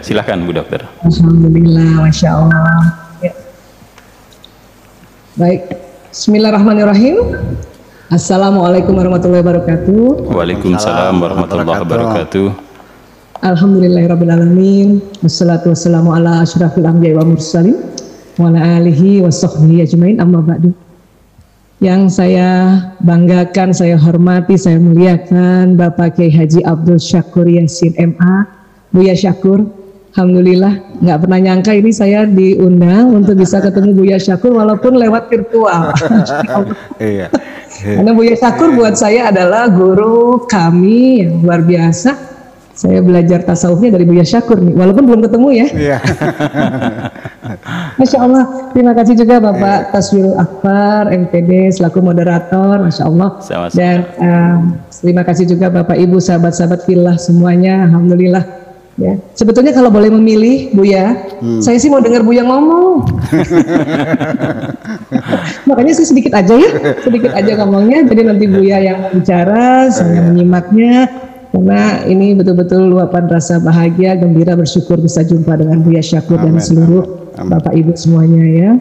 Silahkan Bu Dokter. Alhamdulillah, Masya Allah. Ya. Baik, Bismillahirrahmanirrahim. Assalamualaikum warahmatullahi wabarakatuh. Waalaikumsalam warahmatullahi wabarakatuh. Alhamdulillahirrabbilalamin. Wassalatu wassalamu ala asyrafil anbiya'i wa mursalin wa ala alihi wa sahbihi ajmain, amma ba'du. Yang saya banggakan, saya hormati, saya muliakan Bapak Kiai Haji Abdul Syakur Yasin MA, Buya Syakur. Alhamdulillah, nggak pernah nyangka ini saya diundang untuk bisa ketemu Buya Syakur walaupun lewat virtual. Iya. Karena Buya Syakur buat saya adalah guru kami yang luar biasa. Saya belajar tasawufnya dari Buya Syakur nih, walaupun belum ketemu ya. Iya. Masya Allah, terima kasih juga Bapak Taswirul Akbar MPD selaku moderator, Masya Allah. Sama-sama. Dan terima kasih juga Bapak Ibu, sahabat-sahabat Fillah semuanya, Alhamdulillah. Ya, sebetulnya kalau boleh memilih Buya, saya sih mau dengar Buya ngomong. Makanya saya sedikit aja ngomongnya. Jadi nanti Buya yang bicara, saya menyimaknya. Karena ini betul-betul luapan rasa bahagia, gembira, bersyukur bisa jumpa dengan Buya Syakur dan seluruh Bapak Ibu semuanya ya.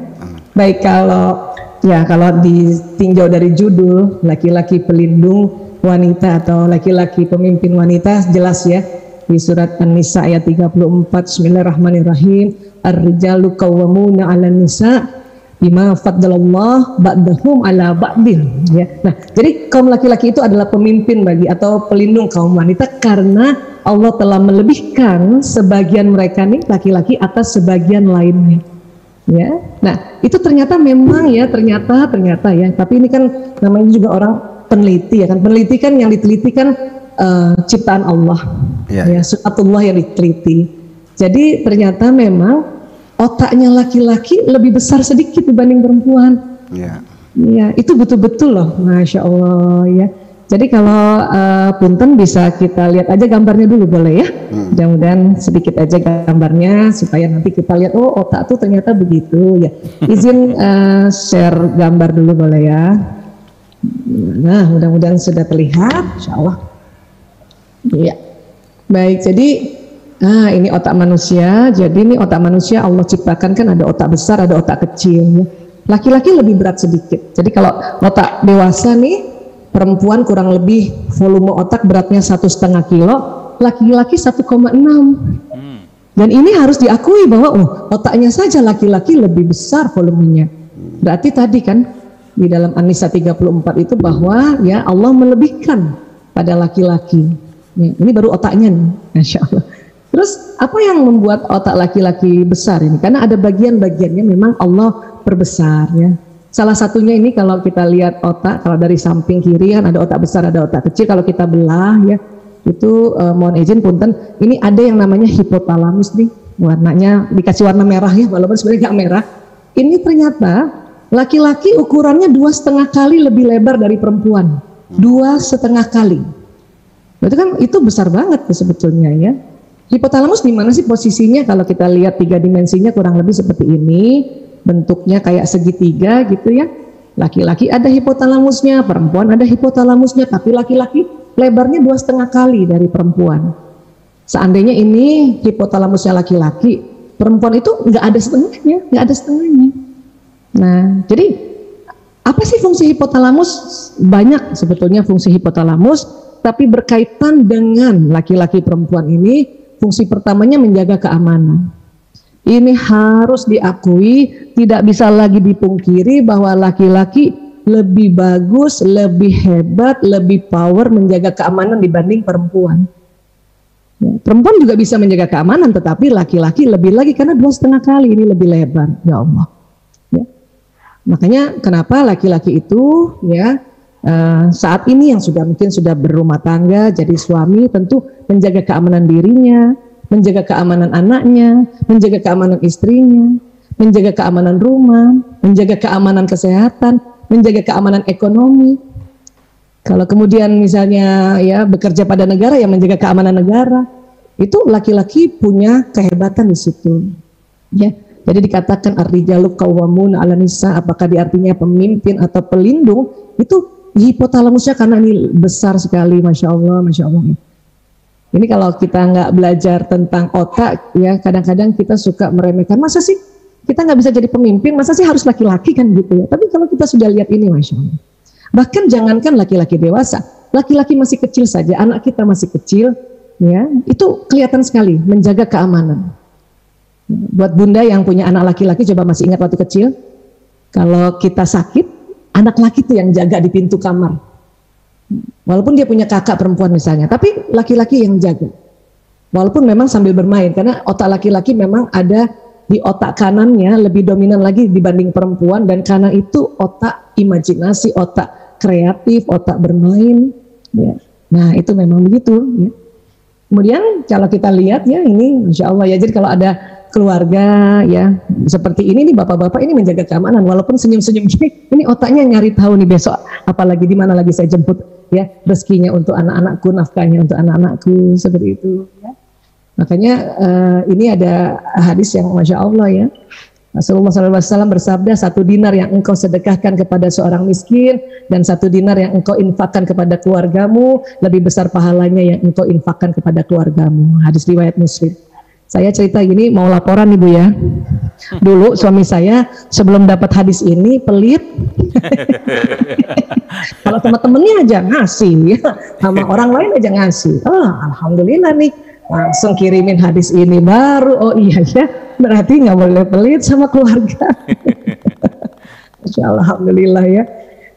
Baik, kalau ditinjau dari judul laki-laki pelindung wanita atau laki-laki pemimpin wanita, jelas ya. Di surat An-Nisa ayat 34, Bismillahirrahmanirrahim, Ar-rijalu qawwamuna 'alan nisa bima faddalallah ba'dahum 'ala ba'din ya. Nah, jadi kaum laki-laki itu adalah pemimpin bagi atau pelindung kaum wanita karena Allah telah melebihkan sebagian mereka nih laki-laki atas sebagian lainnya. Ya. Nah, itu ternyata memang ya, ternyata ya. Tapi ini kan namanya juga orang peneliti ya kan. Peneliti kan yang diteliti kan ciptaan Allah, ya, sunatullah yang diteliti. Jadi ternyata memang otaknya laki-laki lebih besar sedikit dibanding perempuan. Ya, itu betul-betul loh, Masya Allah ya. Jadi kalau punten bisa kita lihat aja gambarnya dulu boleh ya. Mudah-mudahan sedikit aja gambarnya supaya nanti kita lihat, oh otak tuh ternyata begitu ya. Izin share gambar dulu boleh ya. Nah, mudah-mudahan sudah terlihat, Insya Allah. Iya, baik. Jadi, ini otak manusia. Jadi ini otak manusia Allah ciptakan kan ada otak besar, ada otak kecil. Laki-laki lebih berat sedikit. Jadi kalau otak dewasa nih, perempuan kurang lebih volume otak beratnya 1,5 kilo, laki-laki 1,6. Dan ini harus diakui bahwa otaknya saja laki-laki lebih besar volumenya. Berarti tadi kan di dalam An-Nisa 34 itu bahwa ya Allah melebihkan pada laki-laki. Ya, ini baru otaknya nih, Masya Allah. Terus apa yang membuat otak laki-laki besar ini? Karena ada bagian-bagiannya memang Allah perbesar ya. Salah satunya ini kalau kita lihat otak, kalau dari samping kiri kan ada otak besar, ada otak kecil. Kalau kita belah ya, itu mohon izin punten, ini ada yang namanya hipotalamus nih. Warnanya dikasih warna merah ya, walaupun sebenarnya nggak merah. Ini ternyata laki-laki ukurannya 2,5 kali lebih lebar dari perempuan. 2,5 kali. Berarti kan itu besar banget ya sebetulnya ya. Hipotalamus di mana sih posisinya? Kalau kita lihat 3 dimensinya kurang lebih seperti ini, bentuknya kayak segitiga gitu ya. Laki-laki ada hipotalamusnya, perempuan ada hipotalamusnya, tapi laki-laki lebarnya 2,5 kali dari perempuan. Seandainya ini hipotalamusnya laki-laki, perempuan itu nggak ada setengahnya. Nah, jadi apa sih fungsi hipotalamus? Banyak sebetulnya fungsi hipotalamus. Tapi berkaitan dengan laki-laki perempuan ini, fungsi pertamanya menjaga keamanan. Ini harus diakui, tidak bisa lagi dipungkiri bahwa laki-laki lebih bagus, lebih hebat, lebih power menjaga keamanan dibanding perempuan. Ya, perempuan juga bisa menjaga keamanan, tetapi laki-laki lebih lagi karena 2,5 kali ini lebih lebar. Ya Allah. Ya. Makanya kenapa laki-laki itu ya saat ini yang mungkin sudah berumah tangga, jadi suami tentu menjaga keamanan dirinya, menjaga keamanan anaknya, menjaga keamanan istrinya, menjaga keamanan rumah, menjaga keamanan kesehatan, menjaga keamanan ekonomi. Kalau kemudian misalnya ya bekerja pada negara, yang menjaga keamanan negara, itu laki-laki punya kehebatan di situ. Ya, jadi dikatakan ar-rijalu qawwamuna 'alan nisa, apakah diartinya pemimpin atau pelindung? Itu hipotalamusnya karena ini besar sekali, Masya Allah, Masya Allah. Ini kalau kita nggak belajar tentang otak, ya kadang-kadang kita suka meremehkan. Masa sih kita nggak bisa jadi pemimpin? Masa sih harus laki-laki kan gitu ya? Tapi kalau kita sudah lihat ini, Masya Allah. Bahkan jangankan laki-laki dewasa, laki-laki masih kecil saja, anak kita masih kecil, ya itu kelihatan sekali menjaga keamanan. Buat bunda yang punya anak laki-laki, coba masih ingat waktu kecil, kalau kita sakit, anak laki itu yang jaga di pintu kamar. Walaupun dia punya kakak perempuan misalnya, tapi laki-laki yang jaga. Walaupun memang sambil bermain, karena otak laki-laki memang ada di otak kanannya lebih dominan lagi dibanding perempuan, dan karena itu otak imajinasi, otak kreatif, otak bermain. Ya. Nah itu memang begitu. Ya. Kemudian kalau kita lihat ya ini, Masya Allah ya. Jadi kalau ada keluarga ya seperti ini nih, bapak-bapak ini menjaga keamanan walaupun senyum-senyum gini, ini otaknya nyari tahu nih besok apalagi di mana lagi saya jemput ya rezekinya untuk anak-anakku, nafkahnya untuk anak-anakku, seperti itu ya. Makanya ini ada hadis yang Masya Allah ya, Rasulullah SAW bersabda, 1 dinar yang engkau sedekahkan kepada seorang miskin dan 1 dinar yang engkau infakkan kepada keluargamu lebih besar pahalanya yang engkau infakkan kepada keluargamu. Hadis riwayat Muslim. Saya cerita gini, mau laporan nih Bu ya. Dulu suami saya sebelum dapat hadis ini pelit. Kalau sama temennya aja ngasih, ya. Sama orang lain aja ngasih. Oh, alhamdulillah nih, langsung kirimin hadis ini baru. Oh iya ya, berarti nggak boleh pelit sama keluarga. Masya Allah, alhamdulillah ya.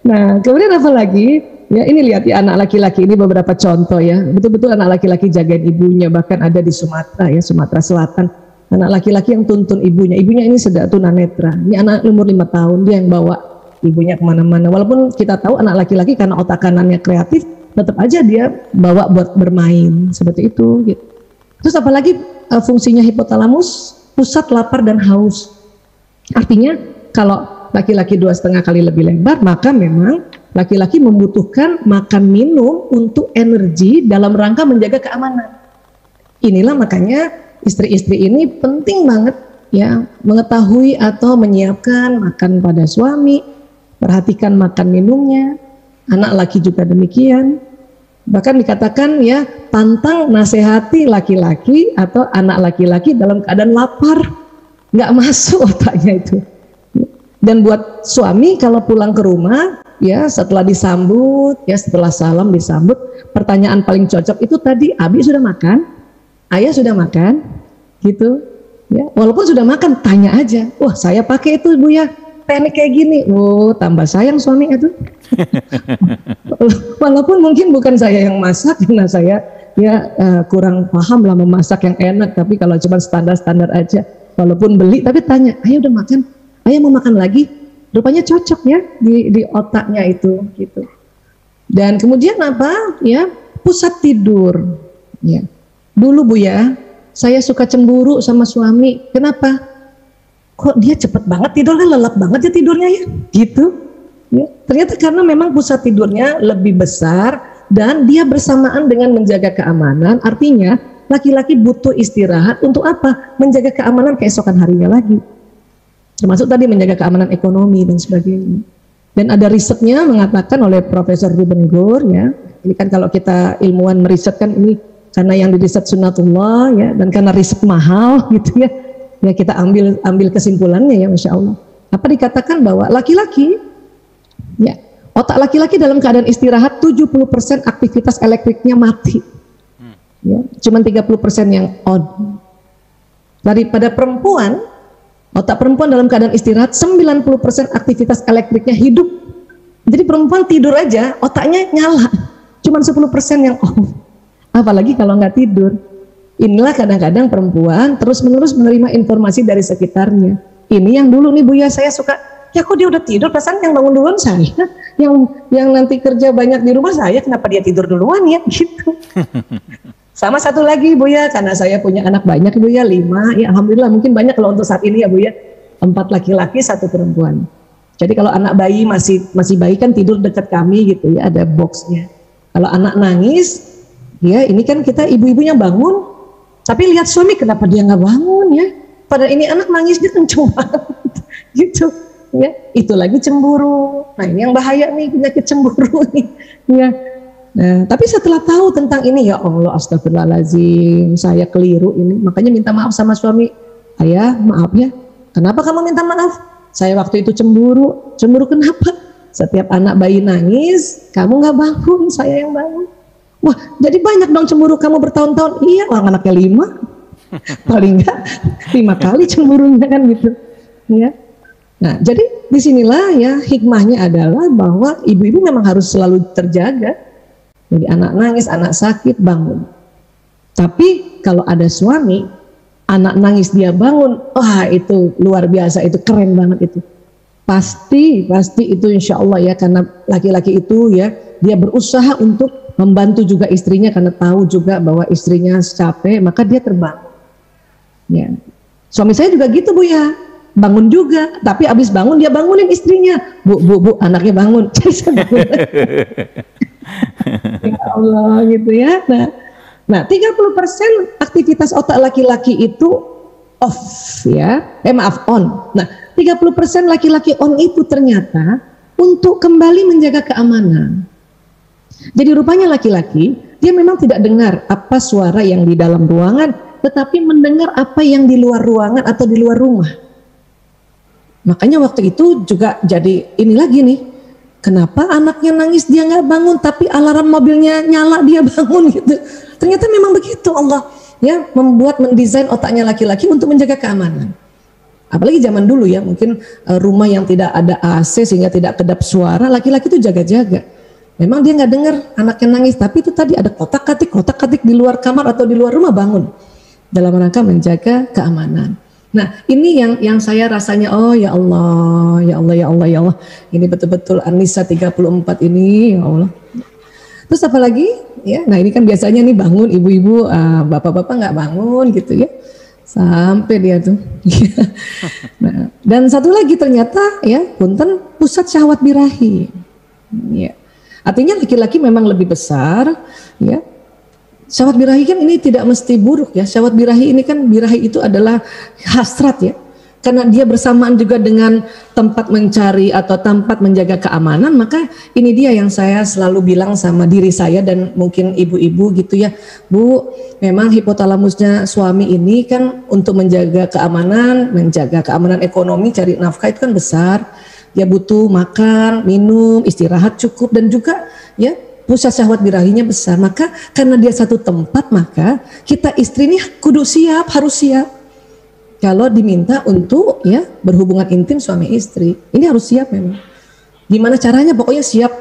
Nah, kemudian apa lagi? Ya ini lihat ya anak laki-laki ini beberapa contoh ya, betul-betul anak laki-laki jagain ibunya, bahkan ada di Sumatera ya, Sumatera Selatan, anak laki-laki yang tuntun ibunya ini sudah tunanetra, ini anak umur 5 tahun dia yang bawa ibunya kemana-mana, walaupun kita tahu anak laki-laki karena otak kanannya kreatif, tetap aja dia bawa buat bermain, seperti itu gitu. Terus apalagi fungsinya hipotalamus, pusat lapar dan haus, artinya kalau laki-laki 2,5 kali lebih lebar, maka memang laki-laki membutuhkan makan minum untuk energi dalam rangka menjaga keamanan. Inilah makanya istri-istri ini penting banget ya mengetahui atau menyiapkan makan pada suami, perhatikan makan minumnya, anak laki juga demikian. Bahkan dikatakan ya pantang nasihati laki-laki atau anak laki-laki dalam keadaan lapar, nggak masuk otaknya itu. Dan buat suami kalau pulang ke rumah ya setelah disambut ya setelah salam disambut, pertanyaan paling cocok itu tadi, Abi sudah makan, Ayah sudah makan, gitu ya. Walaupun sudah makan tanya aja, wah saya pakai itu Bu ya teknik kayak gini, oh tambah sayang suami itu. Walaupun mungkin bukan saya yang masak karena saya ya kurang paham lah memasak yang enak, tapi kalau cuma standar-standar aja, walaupun beli tapi tanya, Ayah udah makan, Ayah mau makan lagi, rupanya cocok ya di otaknya itu gitu. Dan kemudian apa ya, pusat tidur ya. Dulu Bu ya saya suka cemburu sama suami, kenapa kok dia cepet banget tidurnya, lelap banget ya tidurnya ya gitu ya. Ternyata karena memang pusat tidurnya lebih besar dan dia bersamaan dengan menjaga keamanan, artinya laki-laki butuh istirahat untuk apa, menjaga keamanan keesokan harinya lagi, termasuk tadi menjaga keamanan ekonomi dan sebagainya. Dan ada risetnya mengatakan oleh Profesor Ruben Gore ya, ini kan kalau kita ilmuwan meriset kan ini karena yang diriset sunnatullah ya, dan karena riset mahal gitu ya, ya kita ambil kesimpulannya ya, Masya Allah. Apa dikatakan bahwa laki-laki ya, otak laki-laki dalam keadaan istirahat 70% aktivitas elektriknya mati ya, cuman 30% yang on. Daripada perempuan, otak perempuan dalam keadaan istirahat 90% aktivitas elektriknya hidup. Jadi perempuan tidur aja otaknya nyala, cuman 10% yang off. Apalagi kalau nggak tidur. Inilah kadang-kadang perempuan terus-menerus menerima informasi dari sekitarnya. Ini yang dulu nih Bu ya saya suka, ya kok dia udah tidur, perasaan yang bangun duluan saya, yang nanti kerja banyak di rumah saya, kenapa dia tidur duluan ya gitu. Sama satu lagi Bu ya, karena saya punya anak banyak Bu ya, 5 ya, alhamdulillah mungkin banyak kalau untuk saat ini ya Bu ya, 4 laki-laki 1 perempuan. Jadi kalau anak bayi masih bayi kan tidur dekat kami gitu ya, ada boxnya. Kalau anak nangis ya ini kan kita ibu-ibunya bangun, tapi lihat suami kenapa dia nggak bangun ya, padahal ini anak nangis dia kenceng banget gitu ya, itu lagi cemburu. Nah ini yang bahaya nih, penyakit cemburu nih ya. Nah, tapi setelah tahu tentang ini, ya Allah, astagfirullahaladzim, saya keliru ini. Makanya minta maaf sama suami. Ayah, maaf ya. Kenapa kamu minta maaf? Saya waktu itu cemburu. Cemburu kenapa? Setiap anak bayi nangis, kamu nggak bangun, saya yang bangun. Wah, jadi banyak dong cemburu kamu bertahun-tahun. Iya, orang anaknya 5. Paling enggak 5 kali cemburunya kan gitu. Ya. Nah, jadi disinilah ya hikmahnya adalah bahwa ibu-ibu memang harus selalu terjaga. Jadi anak nangis, anak sakit, bangun. Tapi kalau ada suami, anak nangis dia bangun, wah itu luar biasa, itu keren banget itu. Pasti itu insya Allah ya, karena laki-laki itu ya, dia berusaha untuk membantu juga istrinya karena tahu juga bahwa istrinya capek, maka dia terbangun. Ya. Suami saya juga gitu Bu ya. Bangun juga, tapi abis bangun dia bangunin istrinya. Bu, anaknya bangun. Ya Allah gitu ya. Nah 30% aktivitas otak laki-laki itu off ya. On. Nah 30% laki-laki on itu ternyata untuk kembali menjaga keamanan. Jadi rupanya laki-laki dia memang tidak dengar apa suara yang di dalam ruangan, tetapi mendengar apa yang di luar ruangan atau di luar rumah. Makanya waktu itu juga jadi ini lagi nih, kenapa anaknya nangis dia nggak bangun tapi alarm mobilnya nyala dia bangun gitu. Ternyata memang begitu Allah ya mendesain otaknya laki-laki untuk menjaga keamanan. Apalagi zaman dulu ya, mungkin rumah yang tidak ada AC sehingga tidak kedap suara, laki-laki itu jaga-jaga. Memang dia nggak dengar anaknya nangis, tapi itu tadi ada kotak-katik di luar kamar atau di luar rumah bangun dalam rangka menjaga keamanan. Nah ini yang saya rasanya, oh ya Allah, ini betul-betul An-Nisa 34 ini, ya Allah. Terus apa lagi? Ya, nah ini kan biasanya nih bangun ibu-ibu, bapak-bapak nggak bangun gitu ya, sampai dia tuh. Nah, dan satu lagi ternyata ya, punten pusat syahwat birahi. Ya. Artinya laki-laki memang lebih besar, ya. Syahwat birahi kan ini tidak mesti buruk ya. Syahwat birahi ini kan, birahi itu adalah hasrat ya. Karena dia bersamaan juga dengan tempat mencari atau tempat menjaga keamanan, maka ini dia yang saya selalu bilang sama diri saya dan mungkin ibu-ibu gitu ya. Bu, memang hipotalamusnya suami ini kan untuk menjaga keamanan ekonomi, cari nafkah itu kan besar. Dia butuh makan, minum, istirahat cukup dan juga ya pusat syahwat birahinya besar. Maka karena dia satu tempat, maka kita istri ini kudu siap, harus siap. Kalau diminta untuk ya berhubungan intim suami istri, ini harus siap memang. Gimana caranya? Pokoknya siap,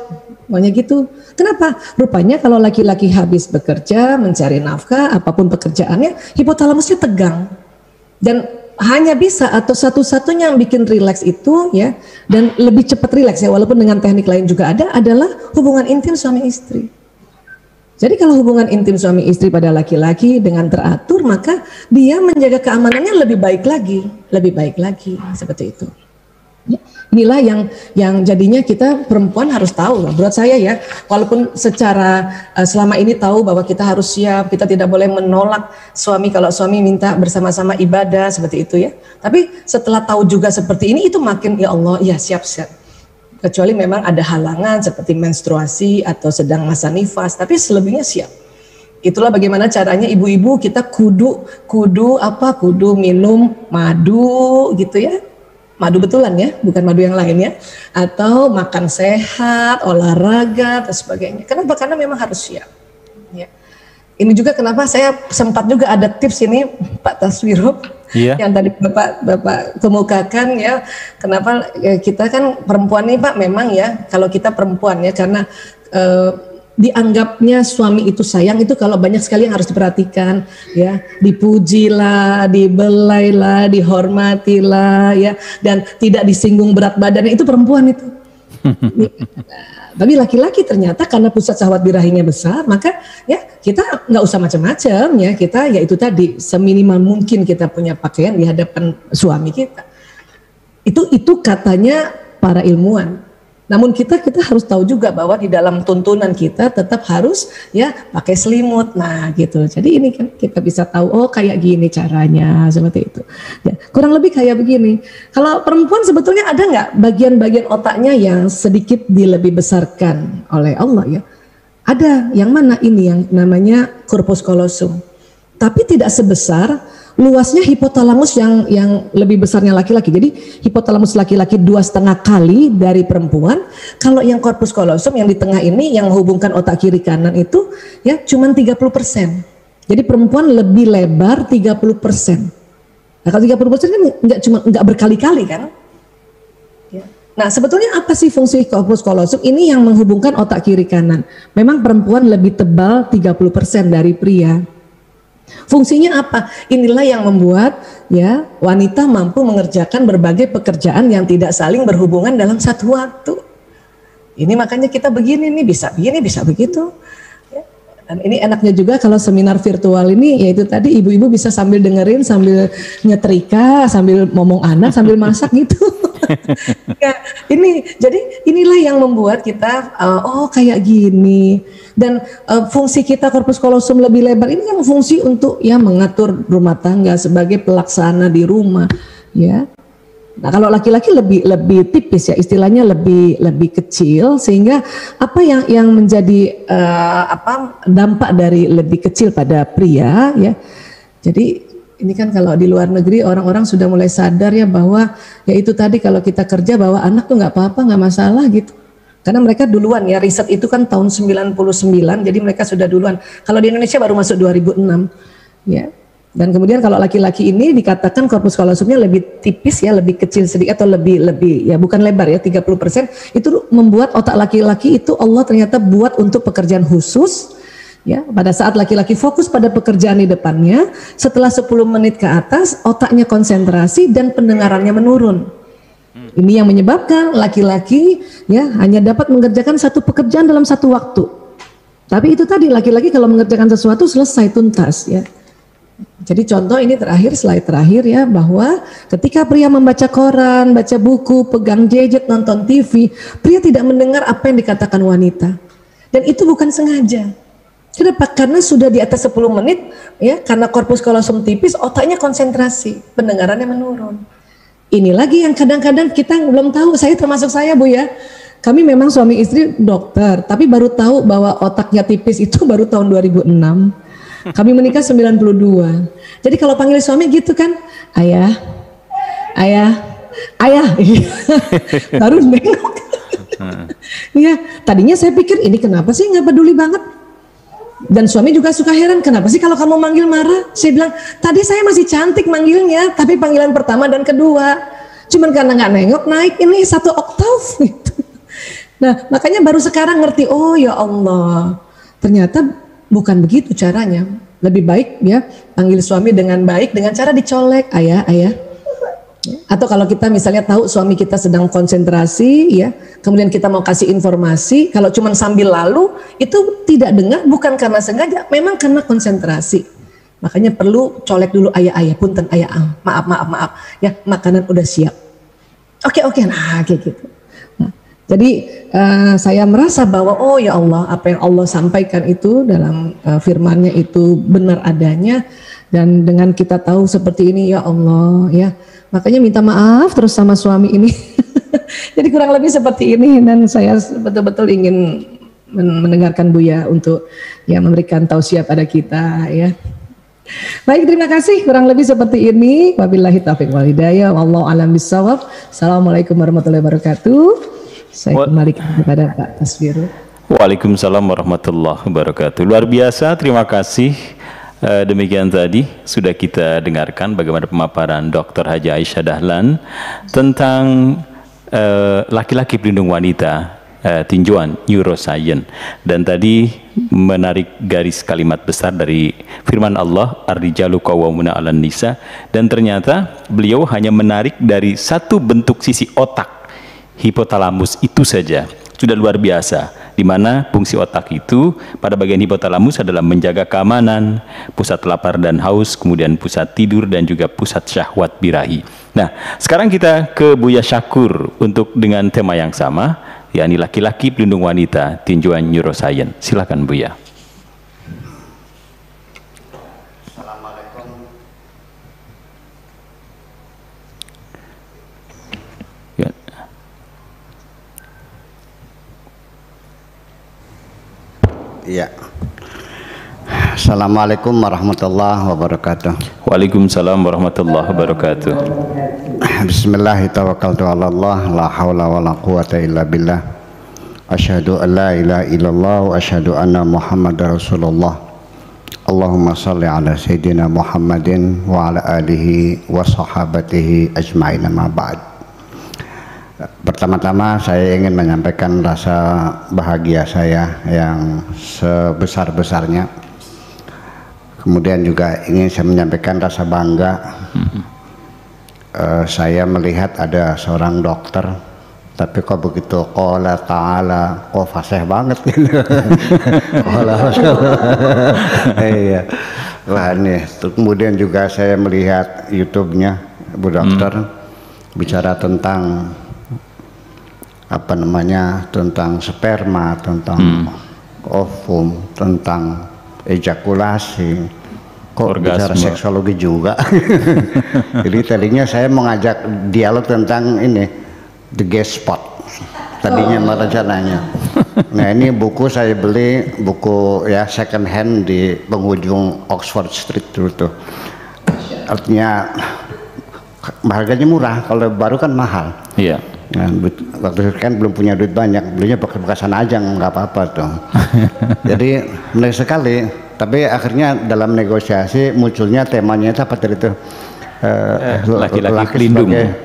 pokoknya gitu. Kenapa? Rupanya kalau laki-laki habis bekerja, mencari nafkah, apapun pekerjaannya, hipotalamusnya tegang. Dan hanya bisa atau satu-satunya yang bikin rileks itu ya, dan lebih cepat rileks ya, walaupun dengan teknik lain juga ada, adalah hubungan intim suami istri. Jadi kalau hubungan intim suami istri pada laki-laki dengan teratur, maka dia menjaga keamanannya lebih baik lagi seperti itu. Ya, inilah yang jadinya kita perempuan harus tahu. Menurut saya ya, walaupun secara selama ini tahu bahwa kita harus siap, kita tidak boleh menolak suami kalau suami minta bersama-sama ibadah seperti itu ya. Tapi setelah tahu juga seperti ini, itu makin ya Allah, ya siap-siap. Kecuali memang ada halangan seperti menstruasi atau sedang masa nifas, tapi selebihnya siap. Itulah bagaimana caranya ibu-ibu kita kudu minum madu gitu ya. Madu betulan ya, bukan madu yang lain ya. Atau makan sehat, olahraga dan sebagainya. Kenapa? Karena memang harus siap. Ya. Ini juga kenapa saya sempat juga ada tips ini Pak Taswiro, yang tadi Bapak kemukakan ya, kenapa kita kan perempuan nih Pak, memang ya kalau kita perempuan ya, karena dianggapnya suami itu sayang itu kalau banyak sekali yang harus diperhatikan ya, dipujilah, dibelailah, dihormatilah ya, dan tidak disinggung berat badannya, itu perempuan itu. Tapi laki-laki ternyata karena pusat syahwat birahinya besar, maka ya kita nggak usah macam-macam ya, kita ya itu tadi seminimal mungkin kita punya pakaian di hadapan suami kita. Itu katanya para ilmuwan. Namun kita harus tahu juga bahwa di dalam tuntunan kita tetap harus ya pakai selimut. Nah gitu. Jadi ini kan kita bisa tahu, oh kayak gini caranya, seperti itu. Ya, kurang lebih kayak begini. Kalau perempuan sebetulnya ada nggak bagian-bagian otaknya yang sedikit dilebih besarkan oleh Allah ya? Ada yang mana ini yang namanya corpus callosum. Tapi tidak sebesar luasnya hipotalamus yang lebih besarnya laki-laki. Jadi hipotalamus laki-laki 2,5 kali dari perempuan. Kalau yang corpus callosum yang di tengah ini yang menghubungkan otak kiri kanan itu ya cuman 30%. Jadi perempuan lebih lebar 30%. Nah, kalau 30% kan nggak berkali-kali kan? Ya. Nah, sebetulnya apa sih fungsi corpus callosum? Ini yang menghubungkan otak kiri kanan. Memang perempuan lebih tebal 30% dari pria. Fungsinya apa? Inilah yang membuat ya wanita mampu mengerjakan berbagai pekerjaan yang tidak saling berhubungan dalam satu waktu. Ini makanya kita begini nih, bisa begini, bisa begitu. Ya. Dan ini enaknya juga kalau seminar virtual ini, yaitu tadi ibu-ibu bisa sambil dengerin, sambil nyetrika, sambil ngomong anak, sambil masak gitu. Ya, jadi inilah yang membuat kita oh kayak gini. Dan fungsi kita corpus callosum lebih lebar ini yang fungsi untuk ya mengatur rumah tangga sebagai pelaksana di rumah ya. Nah, kalau laki-laki lebih tipis ya, istilahnya lebih kecil, sehingga apa yang menjadi dampak dari lebih kecil pada pria ya. Jadi ini kan kalau di luar negeri orang-orang sudah mulai sadar ya bahwa ya itu tadi kalau kita kerja bawa anak tuh nggak apa-apa, nggak masalah gitu. Karena mereka duluan ya, riset itu kan tahun 99, jadi mereka sudah duluan. Kalau di Indonesia baru masuk 2006 ya. Dan kemudian kalau laki-laki ini dikatakan corpus callosumnya lebih tipis ya, lebih kecil sedikit atau lebih ya bukan lebar ya 30%, itu membuat otak laki-laki itu Allah ternyata buat untuk pekerjaan khusus. Ya, pada saat laki-laki fokus pada pekerjaan di depannya, setelah 10 menit ke atas otaknya konsentrasi dan pendengarannya menurun. Ini yang menyebabkan laki-laki ya hanya dapat mengerjakan satu pekerjaan dalam satu waktu. Tapi itu tadi laki-laki kalau mengerjakan sesuatu selesai tuntas ya. Jadi contoh ini slide terakhir ya, bahwa ketika pria membaca koran, baca buku, pegang gadget, nonton TV, pria tidak mendengar apa yang dikatakan wanita. Dan itu bukan sengaja. Kenapa? Karena sudah di atas 10 menit ya, karena corpus callosum tipis, otaknya konsentrasi, pendengarannya menurun. Ini lagi yang kadang-kadang kita belum tahu, saya termasuk saya Bu ya. Kami memang suami istri dokter, tapi baru tahu bahwa otaknya tipis itu baru tahun 2006. Kami menikah 92. Jadi kalau panggil suami gitu kan, ayah. Baru nengok. Ya, tadinya saya pikir ini kenapa sih nggak peduli banget. Dan suami juga suka heran, kenapa sih kalau kamu manggil marah? Saya bilang, tadi saya masih cantik manggilnya, tapi panggilan pertama dan kedua. Cuman karena nggak nengok, naik ini 1 oktav gitu. Nah, makanya baru sekarang ngerti, oh ya Allah, ternyata bukan begitu caranya. Lebih baik ya, panggil suami dengan baik, dengan cara dicolek, ayah. Atau kalau kita misalnya tahu suami kita sedang konsentrasi ya, kemudian kita mau kasih informasi, kalau cuma sambil lalu itu tidak dengar, bukan karena sengaja, memang karena konsentrasi. Makanya perlu colek dulu, ayah punten ayah, maaf ya, makanan udah siap. Oke, nah kayak gitu. Nah, jadi saya merasa bahwa oh ya Allah, apa yang Allah sampaikan itu dalam firman-Nya itu benar adanya, dan dengan kita tahu seperti ini ya Allah ya. Makanya minta maaf terus sama suami ini. Jadi kurang lebih seperti ini, dan saya betul-betul ingin mendengarkan Buya untuk ya memberikan tausiah pada kita ya. Baik, terima kasih, kurang lebih seperti ini. Wabillahi taufiq wal hidayah, wallahu a'lam bishawab. Assalamualaikum warahmatullahi wabarakatuh. Saya kembalikan kepada Pak Taswiru. Waalaikumsalam warahmatullahi wabarakatuh. Luar biasa, terima kasih. Demikian tadi sudah kita dengarkan bagaimana pemaparan Dr. Haji Aisyah Dahlan tentang laki-laki pelindung wanita, tinjauan neuroscience, dan tadi menarik garis kalimat besar dari firman Allah, ar-rijalu qawwamuna 'alan nisa, dan ternyata beliau hanya menarik dari satu bentuk sisi otak, hipotalamus itu saja. Sudah luar biasa, di mana fungsi otak itu pada bagian hipotalamus adalah menjaga keamanan, pusat lapar dan haus, kemudian pusat tidur, dan juga pusat syahwat birahi. Nah, sekarang kita ke Buya Syakur untuk dengan tema yang sama, yakni laki-laki pelindung wanita, tinjauan neuroscience. Silakan Buya. Ya. Assalamualaikum warahmatullahi wabarakatuh. Waalaikumsalam warahmatullahi wabarakatuh. Bismillahirrahmanirrahim. La haula wa la quwata illa billah. Asyhadu an la ilaha illallah wa asyhadu anna Muhammadar Rasulullah. Allahumma salli ala sayyidina Muhammadin wa ala alihi wa sahabatihi ajma'in, amma ba'd. Pertama-tama saya ingin menyampaikan rasa bahagia saya yang sebesar-besarnya. Kemudian juga ingin saya menyampaikan rasa bangga. Saya melihat ada seorang dokter, tapi kok begitu qala ta'ala, kok fasih banget gitu. Qala iya. Wah nih, kemudian juga saya melihat YouTube-nya Bu Dokter bicara tentang apa namanya, tentang sperma, tentang ovum, tentang ejakulasi, kok bicara seksologi juga. Jadi tadinya saya mengajak dialog tentang ini, the guest spot tadinya rencananya. Nah ini buku saya beli, buku ya second hand di penghujung Oxford Street dulu tuh. Artinya harganya murah, kalau baru kan mahal. Iya. Nah, waktu itu kan belum punya duit banyak, belinya bekas-bekasan aja nggak apa-apa tuh. Jadi menarik sekali. Tapi akhirnya dalam negosiasi munculnya temanya itu apa tadi itu? Laki-laki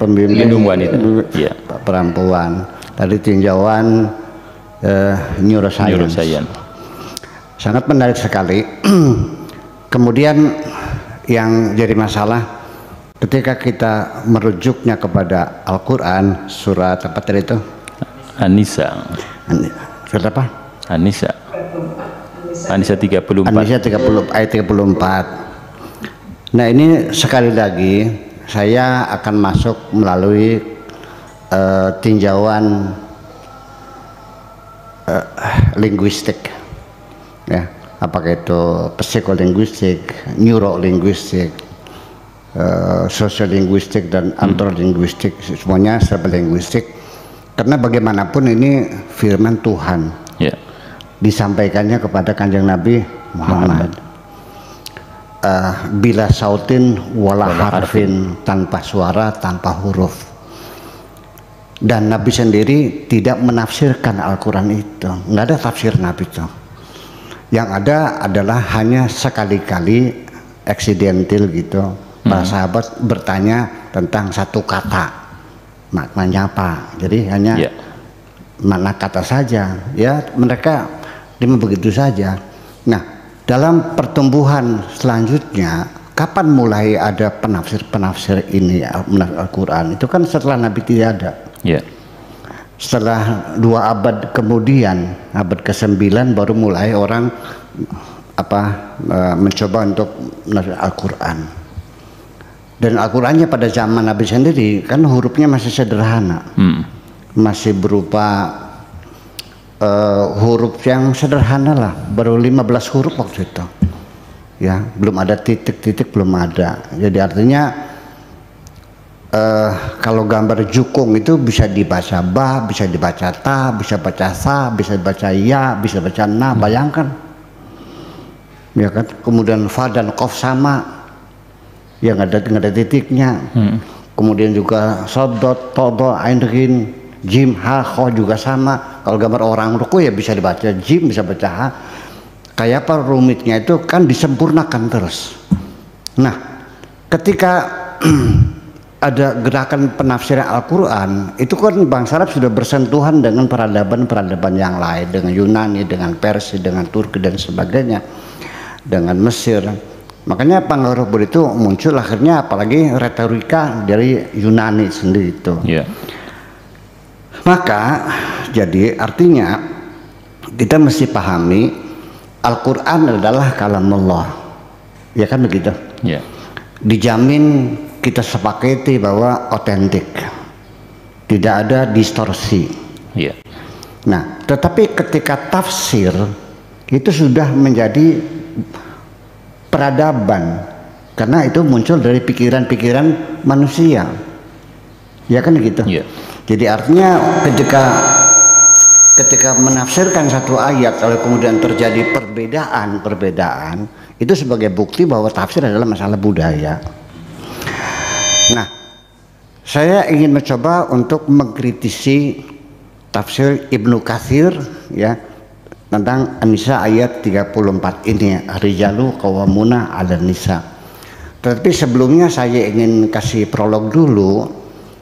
pelindung wanita, ya. Perempuan. Tadi tinjauan neuroscience. Sangat menarik sekali. Kemudian yang jadi masalah ketika kita merujuknya kepada Al-Quran, surat apa tadi itu? An-Nisa. Surat apa? An-Nisa. An-Nisa 34. An-Nisa 30 ayat 34. Nah ini sekali lagi saya akan masuk melalui tinjauan linguistik, ya. Apakah itu psikolinguistik, neurolinguistik, sosiolinguistik dan antrolinguistik, semuanya serba linguistik, karena bagaimanapun ini firman Tuhan, yeah. Disampaikannya kepada Kanjeng Nabi Muhammad. Bila sautin wala harfin, tanpa suara, tanpa huruf. Dan Nabi sendiri tidak menafsirkan Al-Quran itu, nggak ada tafsir Nabi itu. Yang ada adalah hanya sekali-kali accidental gitu. Para sahabat bertanya tentang satu kata, maknanya apa. Jadi hanya makna kata saja. Ya mereka cuma begitu saja. Nah dalam pertumbuhan selanjutnya, kapan mulai ada penafsir ini Al-Quran? Itu kan setelah Nabi tidak ada. Setelah 2 abad kemudian, abad ke-9 baru mulai orang mencoba untuk menafsir Al-Quran. Dan Al-Qurannya pada zaman Nabi sendiri kan hurufnya masih sederhana, masih berupa huruf yang sederhana lah, baru 15 huruf waktu itu, ya, belum ada titik-titik, belum ada. Jadi artinya kalau gambar jukung itu bisa dibaca ba, bisa dibaca ta, bisa baca sa, bisa dibaca ya, bisa baca na, bayangkan, ya kan. Kemudian fa dan qaf sama, yang ada titiknya. Kemudian juga sodot, todo, ain, rin, jim, ha, kho juga sama. Kalau gambar orang ruku ya bisa dibaca jim, bisa baca ha. Kayak apa rumitnya itu kan disempurnakan terus. Nah, ketika ada gerakan penafsiran Al-Quran, itu kan bangsa Arab sudah bersentuhan dengan peradaban-peradaban yang lain, dengan Yunani, dengan Persia, dengan Turki dan sebagainya, dengan Mesir. Makanya pengaruh itu muncul akhirnya, apalagi retorika dari Yunani sendiri itu. Maka jadi artinya kita mesti pahami Al-Quran adalah kalamullah, ya kan begitu. Dijamin kita sepakati bahwa otentik, tidak ada distorsi. Nah, tetapi ketika tafsir itu sudah menjadi peradaban, karena itu muncul dari pikiran-pikiran manusia, ya kan gitu. Jadi artinya ketika menafsirkan satu ayat kalau kemudian terjadi perbedaan itu sebagai bukti bahwa tafsir adalah masalah budaya. Nah, saya ingin mencoba untuk mengkritisi tafsir Ibnu Katsir ya tentang An-Nisa ayat 34 ini, rijalu qawwamuna 'alan nisa. Tetapi sebelumnya saya ingin kasih prolog dulu.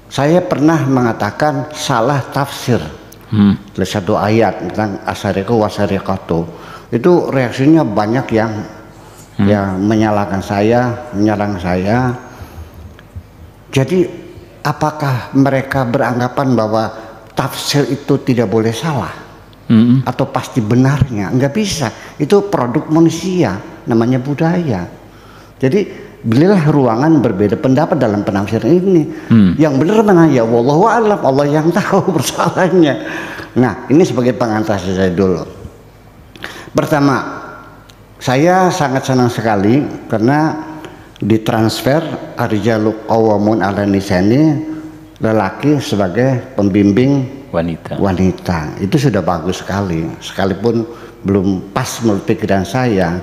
Saya pernah mengatakan salah tafsir satu ayat tentang asariqu wasariqatu. Itu reaksinya banyak yang menyalahkan saya, menyerang saya. Jadi apakah mereka beranggapan bahwa tafsir itu tidak boleh salah atau pasti benarnya? Enggak bisa, itu produk manusia, namanya budaya. Jadi belilah ruangan berbeda pendapat dalam penafsiran ini. Yang benar mana? Ya wallahu a'lam, Allah yang tahu persoalannya. Nah, ini sebagai pengantar saya dulu. Pertama, saya sangat senang sekali karena ditransfer ar-rijalu qawwamun 'alan nisa ini lelaki sebagai pembimbing wanita. Itu sudah bagus sekali, sekalipun belum pas menurut pikiran saya.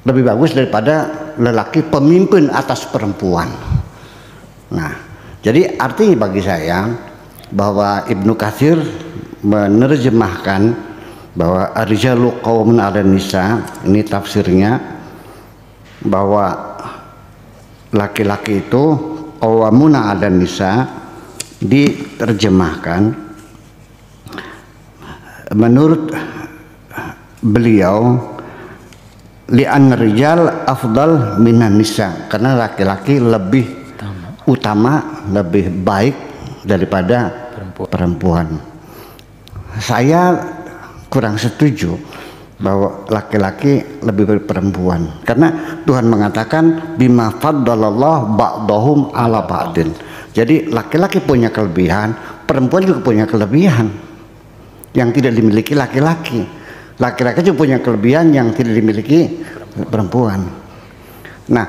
Lebih bagus daripada lelaki pemimpin atas perempuan. Nah, jadi arti bagi saya bahwa Ibnu Katsir menerjemahkan bahwa ar-rijalu qawwamun 'alan nisa, ini tafsirnya bahwa laki-laki itu qawwamuna 'alan nisa, diterjemahkan menurut beliau li'an rijal afdal minan nisa, karena laki-laki lebih utama, lebih baik daripada perempuan. Saya kurang setuju bahwa laki-laki lebih dari perempuan, karena Tuhan mengatakan bima faddalallahu ba'dahum ala ba'din. Jadi laki-laki punya kelebihan, perempuan juga punya kelebihan yang tidak dimiliki laki-laki. Laki-laki juga punya kelebihan yang tidak dimiliki perempuan. Nah,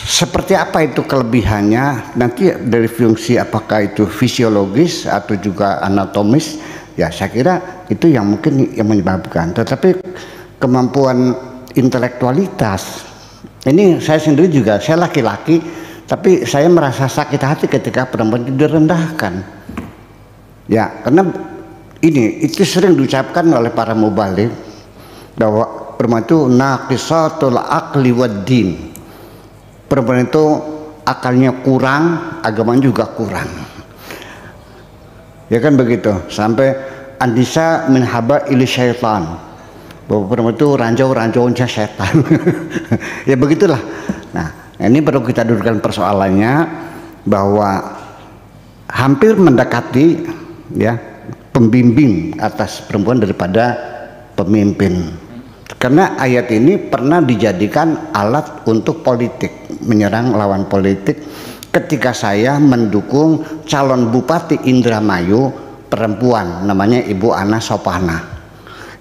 seperti apa itu kelebihannya? Nanti dari fungsi apakah itu fisiologis atau juga anatomis, ya saya kira itu yang mungkin yang menyebabkan. Tetapi kemampuan intelektualitas, ini saya sendiri juga, saya laki-laki, tapi saya merasa sakit hati ketika perempuan itu direndahkan. Ya, karena itu sering diucapkan oleh para mubaligh bahwa perempuan itu naqisatul aqli wad din. Perempuan itu akalnya kurang, agamanya juga kurang. Ya kan begitu. Sampai an-nisa min haba'il syaitan. Bahwa perempuan itu ranjau-ranjaunya setan. Ya begitulah. Nah, ini perlu kita dudukkan persoalannya bahwa hampir mendekati ya pembimbing atas perempuan daripada pemimpin, karena ayat ini pernah dijadikan alat untuk politik, menyerang lawan politik. Ketika saya mendukung calon bupati Indramayu perempuan namanya Ibu Ana Sopana,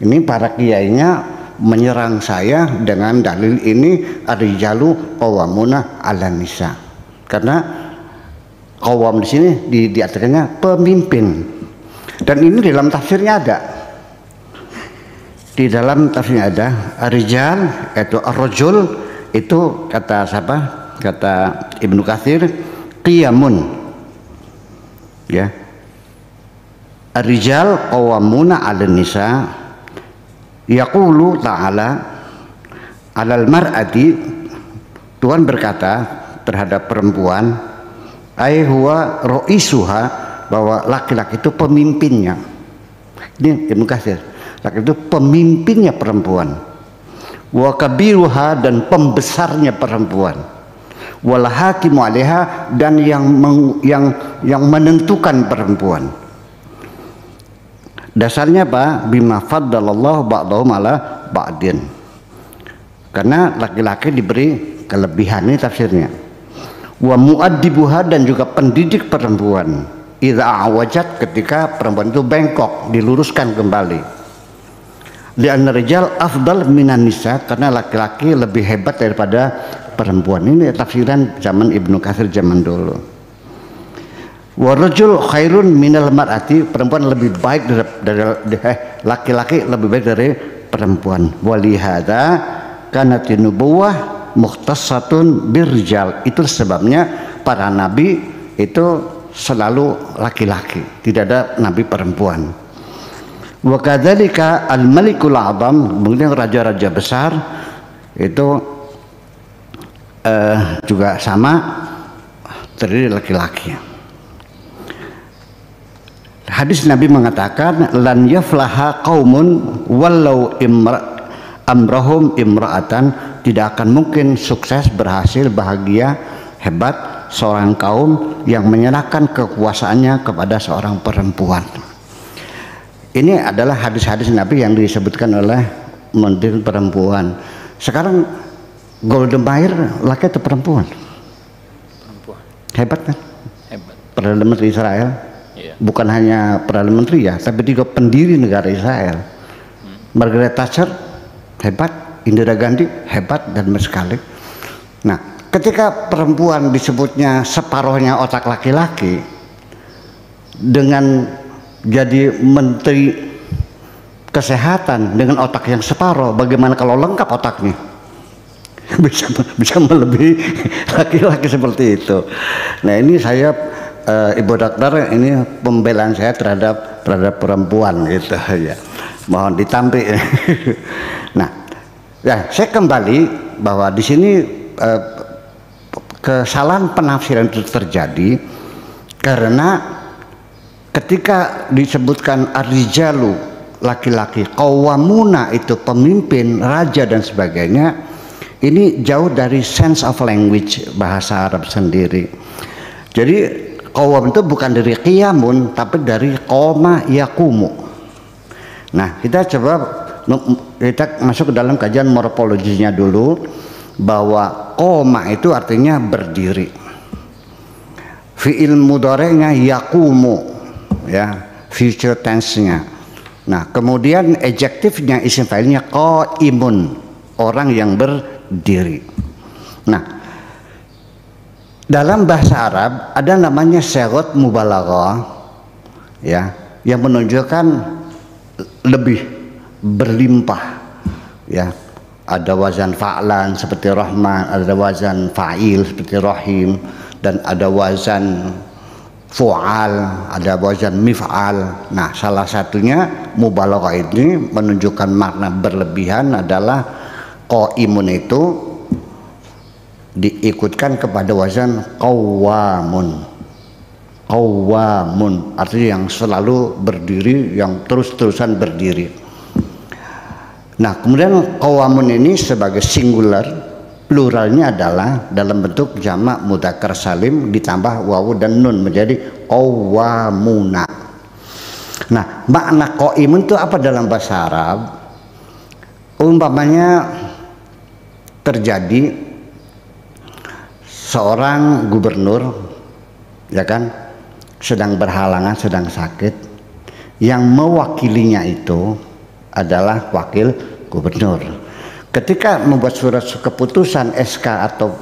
ini para kiainya menyerang saya dengan dalil ini ar-rijalu qawwamuna 'alan nisa, karena qawwam di sini diartikannya pemimpin. Dan ini dalam tafsirnya ada. Di dalam tafsirnya ada ar-rijal, itu ar-rajul, itu kata siapa? Kata Ibnu Katsir qiyamun. Ya. Ar-rijal qawwamuna 'alan nisa. Yaqulu ta'ala 'alal mar'ati, Tuhan berkata terhadap perempuan, ai huwa ra'isuha, bahwa laki-laki itu pemimpinnya. Ini Ibnu Katsir, laki itu pemimpinnya perempuan. Wa kabiruha, dan pembesarnya perempuan. Wal hakimu 'alaiha, dan yang menentukan perempuan. Dasarnya apa? Bima faddalallahu ba'dahum ala ba'din. Karena laki-laki diberi kelebihan, ini tafsirnya. Wa mu'addibuha, dan juga pendidik perempuan. Idza awajat, ketika perempuan itu bengkok, diluruskan kembali. Li'anna rijal afdal minan nisa, karena laki-laki lebih hebat daripada perempuan. Ini tafsiran zaman Ibnu Katsir zaman dulu. Warajul khairun minal mar'ati, perempuan lebih baik dari laki-laki lebih baik dari perempuan. Walihada kanat nubuwah mukhtassatun birrijal. Itu sebabnya para nabi itu selalu laki-laki, tidak ada nabi perempuan. Wa kadzalika al-malikul a'zam, mungkin raja-raja besar itu juga sama terdiri laki-laki. Hadis Nabi mengatakan lan yaflaha qaumun walau amrahum imra'atan, tidak akan mungkin sukses, berhasil, bahagia, hebat seorang kaum yang menyerahkan kekuasaannya kepada seorang perempuan. Ini adalah hadis-hadis Nabi yang disebutkan oleh menteri perempuan. Sekarang Golda Meir laki atau perempuan? Perempuan. Hebat kan? Hebat. Perdana Menteri Israel. Bukan hanya Perdana Menteri ya, tapi juga pendiri negara Israel. Margaret Thatcher hebat, Indira Gandhi hebat dan sekali. Nah, ketika perempuan disebutnya separuhnya otak laki-laki, dengan jadi menteri kesehatan dengan otak yang separuh, bagaimana kalau lengkap otaknya? bisa melebihi laki-laki seperti itu. Nah, ini saya Ibu dokter, ini pembelaan saya terhadap perempuan gitu ya. Mohon ditampik. Nah, ya saya kembali bahwa di sini kesalahan penafsiran itu terjadi karena ketika disebutkan ar-rijalu laki-laki, qawwamuna itu pemimpin, raja dan sebagainya, ini jauh dari sense of language bahasa Arab sendiri. Jadi qawwam itu bukan dari qiyamun, tapi dari qoma yakumu. Nah, kita masuk ke dalam kajian morfologinya dulu, bahwa qoma itu artinya berdiri. Fi'il mudhari'nya yakumu, ya, future tense-nya. Nah, kemudian adjektifnya, isim fa'ilnya qaimun, orang yang berdiri. Nah, dalam bahasa Arab ada namanya sighah mubalaghah, ya, yang menunjukkan lebih berlimpah, ya. Ada wazan fa'lan seperti rahman, ada wazan fa'il seperti rahim, dan ada wazan fu'al, ada wazan mif'al. Nah, salah satunya mubalaghah ini menunjukkan makna berlebihan adalah qaimun itu diikutkan kepada wazan qawwamun. Qawwamun artinya yang selalu berdiri, yang terus-terusan berdiri. Nah, kemudian qawwamun ini sebagai singular, pluralnya adalah dalam bentuk jamak mudzakkar salim ditambah wawu dan nun menjadi qawwamuna. Nah, makna qaimun itu apa dalam bahasa Arab? Umpamanya terjadi seorang gubernur, ya kan, sedang berhalangan, sedang sakit, yang mewakilinya itu adalah wakil gubernur. Ketika membuat surat keputusan SK atau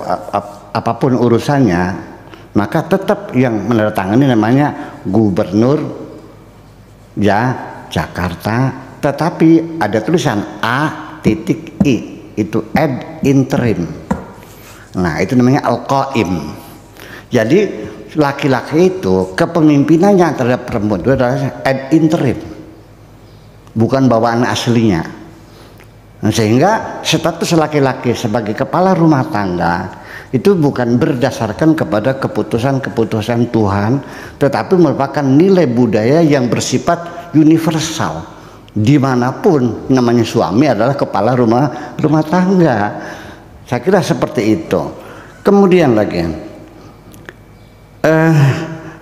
apapun urusannya, maka tetap yang menandatangani namanya gubernur ya Jakarta, tetapi ada tulisan A.I, itu ad interim. Nah, itu namanya al-qaim. Jadi laki-laki itu kepemimpinannya terhadap perempuan itu adalah ad interim, bukan bawaan aslinya. Nah, sehingga status laki-laki sebagai kepala rumah tangga itu bukan berdasarkan kepada keputusan-keputusan Tuhan, tetapi merupakan nilai budaya yang bersifat universal. Dimanapun namanya suami adalah kepala rumah tangga. Saya kira seperti itu. Kemudian lagi,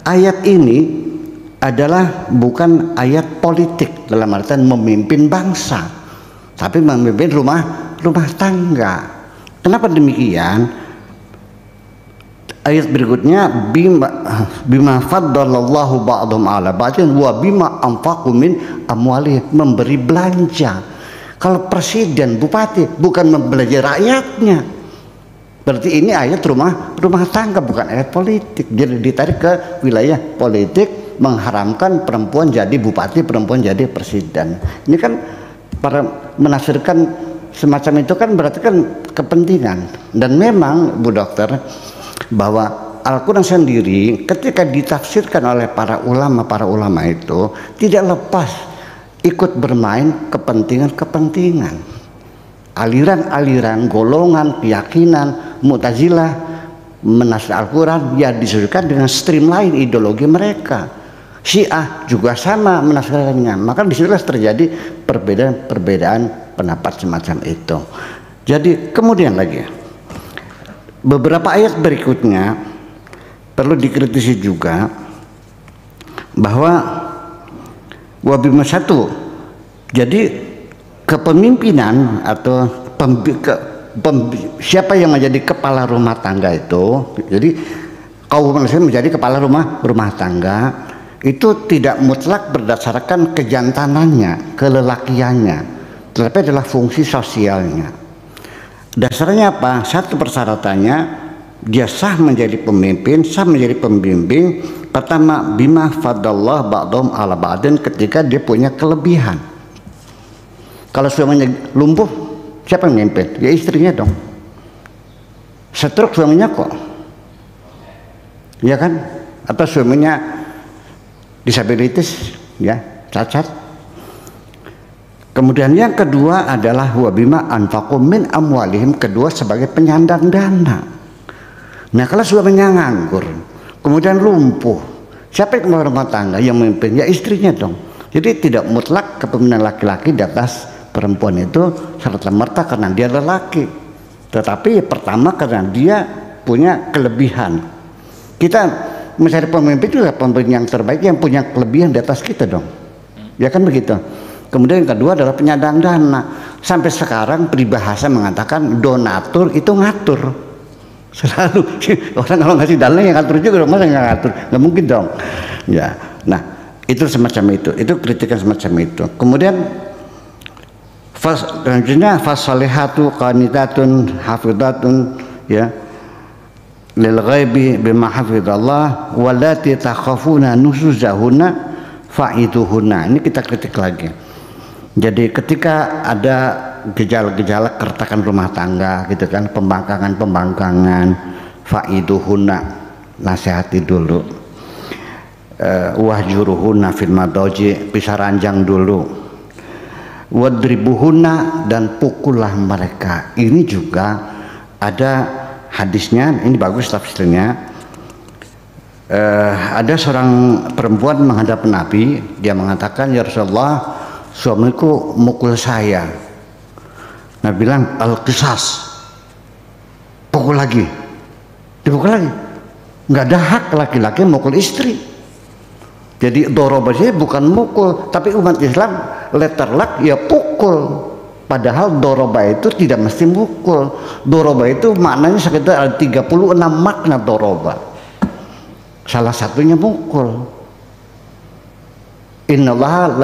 ayat ini adalah bukan ayat politik dalam artian memimpin bangsa, tapi memimpin rumah tangga. Kenapa demikian? Ayat berikutnya bima faddalallahu ba'dhum 'ala ba'din wa bima anfaqu min amwalihim, memberi belanja. Kalau presiden, bupati bukan membelanja rakyatnya, Berarti ini ayat rumah tangga, bukan ayat politik. Jadi ditarik ke wilayah politik, mengharamkan perempuan jadi bupati, perempuan jadi presiden. Ini kan para menafsirkan semacam itu kan berarti kan kepentingan. Dan memang Bu Dokter, bahwa Al-Quran sendiri ketika ditafsirkan oleh para ulama itu tidak lepas ikut bermain kepentingan-kepentingan, aliran-aliran, golongan, keyakinan Mu'tazilah menafsir Al-Quran ya disesuaikan dengan stream lain ideologi mereka. Syiah juga sama menafsirkannya, maka disitulah terjadi perbedaan pendapat semacam itu. Jadi kemudian lagi beberapa ayat berikutnya perlu dikritisi juga, bahwa wabima satu, jadi kepemimpinan atau siapa yang menjadi kepala rumah tangga itu, jadi kaum manusia menjadi kepala rumah tangga itu tidak mutlak berdasarkan kejantanannya, kelelakiannya, tetapi adalah fungsi sosialnya. Dasarnya apa? Satu persyaratannya, dia sah menjadi pemimpin, sah menjadi pembimbing. Pertama, bima fadallah ba'dhum ala ba'din, ketika dia punya kelebihan. Kalau suaminya lumpuh, siapa yang memimpin? Ya istrinya dong. Stroke suaminya kok, ya kan? Atau suaminya disabilitas, ya, cacat. Kemudian yang kedua adalah wabima anfaqu min amwalihim, kedua sebagai penyandang dana. Nah kalau suaminya nganggur, kemudian lumpuh, siapa yang kepala rumah tangga yang memimpin? Ya istrinya dong. Jadi tidak mutlak kepemimpinan laki-laki di atas perempuan itu serta-merta karena dia lelaki, tetapi pertama karena dia punya kelebihan. Kita mencari pemimpin juga pemimpin yang terbaik yang punya kelebihan di atas kita dong, ya kan begitu. Kemudian yang kedua adalah penyandang dana. Sampai sekarang peribahasa mengatakan donatur itu ngatur. Selalu orang kalau ngasih dana yang ngatur juga, masa nggak ngatur? Nggak mungkin dong. Ya, nah itu semacam itu kritikan semacam itu. Kemudian selanjutnya fasalihatu qanitatun hafidhatun, ya, lil ghaibi bima hafidhallah walati takhafuna nusuzahunna fa'iduhunna. Ini kita kritik lagi. Jadi ketika ada gejala-gejala keretakan rumah tangga gitu kan, pembangkangan fa'iduhunna, nasihati dulu, wahjuruhunna fil madaji, pisah ranjang dulu, wadribuhunna, dan pukullah mereka. Ini juga ada hadisnya, ini bagus tafsirnya. Ada seorang perempuan menghadap Nabi, dia mengatakan, ya Rasulullah, suamiku mukul saya. Nabi bilang al-qisas, pukul lagi, dipukul lagi. Nggak ada hak laki-laki mukul istri. Jadi doroba saja bukan mukul, tapi umat Islam letterlak ya pukul. Padahal doroba itu tidak mesti mukul. Doroba itu maknanya sekitar ada 36 makna doroba. Salah satunya mukul. Innallaha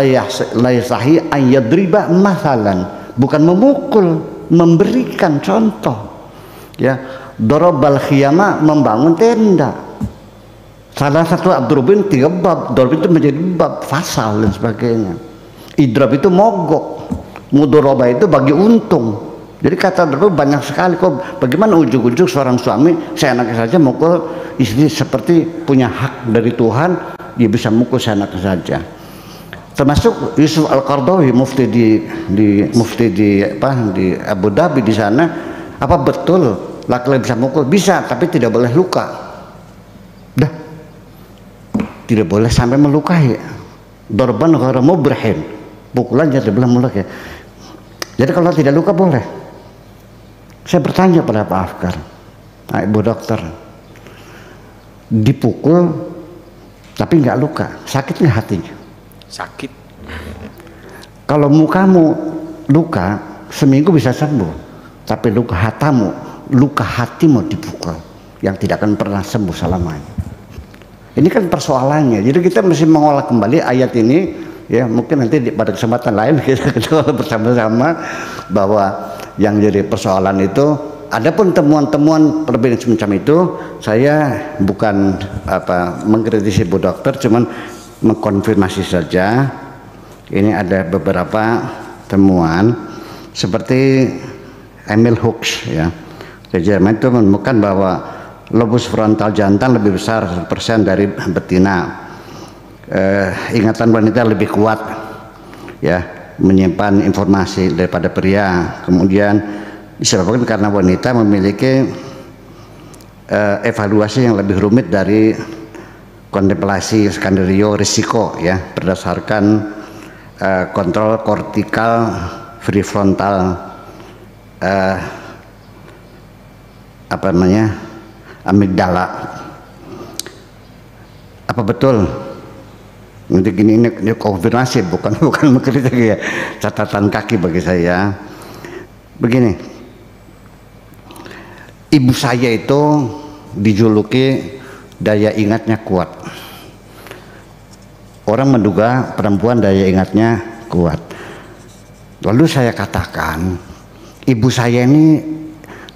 la yasahi an yadriba masalan, bukan memukul, memberikan contoh. Ya, dorobal khiyama, membangun tenda. Salah satu adrubin 3 bab, dorobin itu menjadi bab, fasal dan sebagainya. Idrab itu mogok, mudoroba itu bagi untung. Jadi kata dorobin banyak sekali. Kok bagaimana ujuk-ujuk seorang suami seenaknya saja mukul istri, seperti punya hak dari Tuhan, dia bisa mukul seenaknya saja. Termasuk Yusuf Al-Qaradawi, mufti di Abu Dhabi di sana, apa betul laki-laki bisa mukul? Bisa, tapi tidak boleh luka. Dah, tidak boleh sampai melukai. Dorban ghairu mubrihin, pukulan jadi belah melukai. Jadi kalau tidak luka boleh. Saya bertanya pada Pak Afkar, Ibu Dokter, dipukul tapi nggak luka, sakit nggak hatinya? Sakit. Kalau mukamu luka seminggu bisa sembuh, tapi luka hatimu dipukul yang tidak akan pernah sembuh selamanya. Ini kan persoalannya. Jadi kita mesti mengolah kembali ayat ini, ya, mungkin nanti pada kesempatan lain kita bersama-sama bahwa yang jadi persoalan itu adapun temuan-temuan perbedaan semacam itu, saya bukan mengkritisi Bu Dokter, cuman mengkonfirmasi saja. Ini ada beberapa temuan seperti Emil Hooks ya. Dari Jerman itu menemukan bahwa lobus frontal jantan lebih besar 1% dari betina. Ingatan wanita lebih kuat ya, menyimpan informasi daripada pria. Kemudian disebabkan karena wanita memiliki evaluasi yang lebih rumit dari kontemplasi skenario risiko ya, berdasarkan kontrol kortikal prefrontal amigdala. Apa betul? Nanti gini, ini konfirmasi, bukan mengkritik ya, catatan kaki bagi saya. Begini, ibu saya itu dijuluki daya ingatnya kuat. Orang menduga perempuan daya ingatnya kuat. Lalu saya katakan, ibu saya ini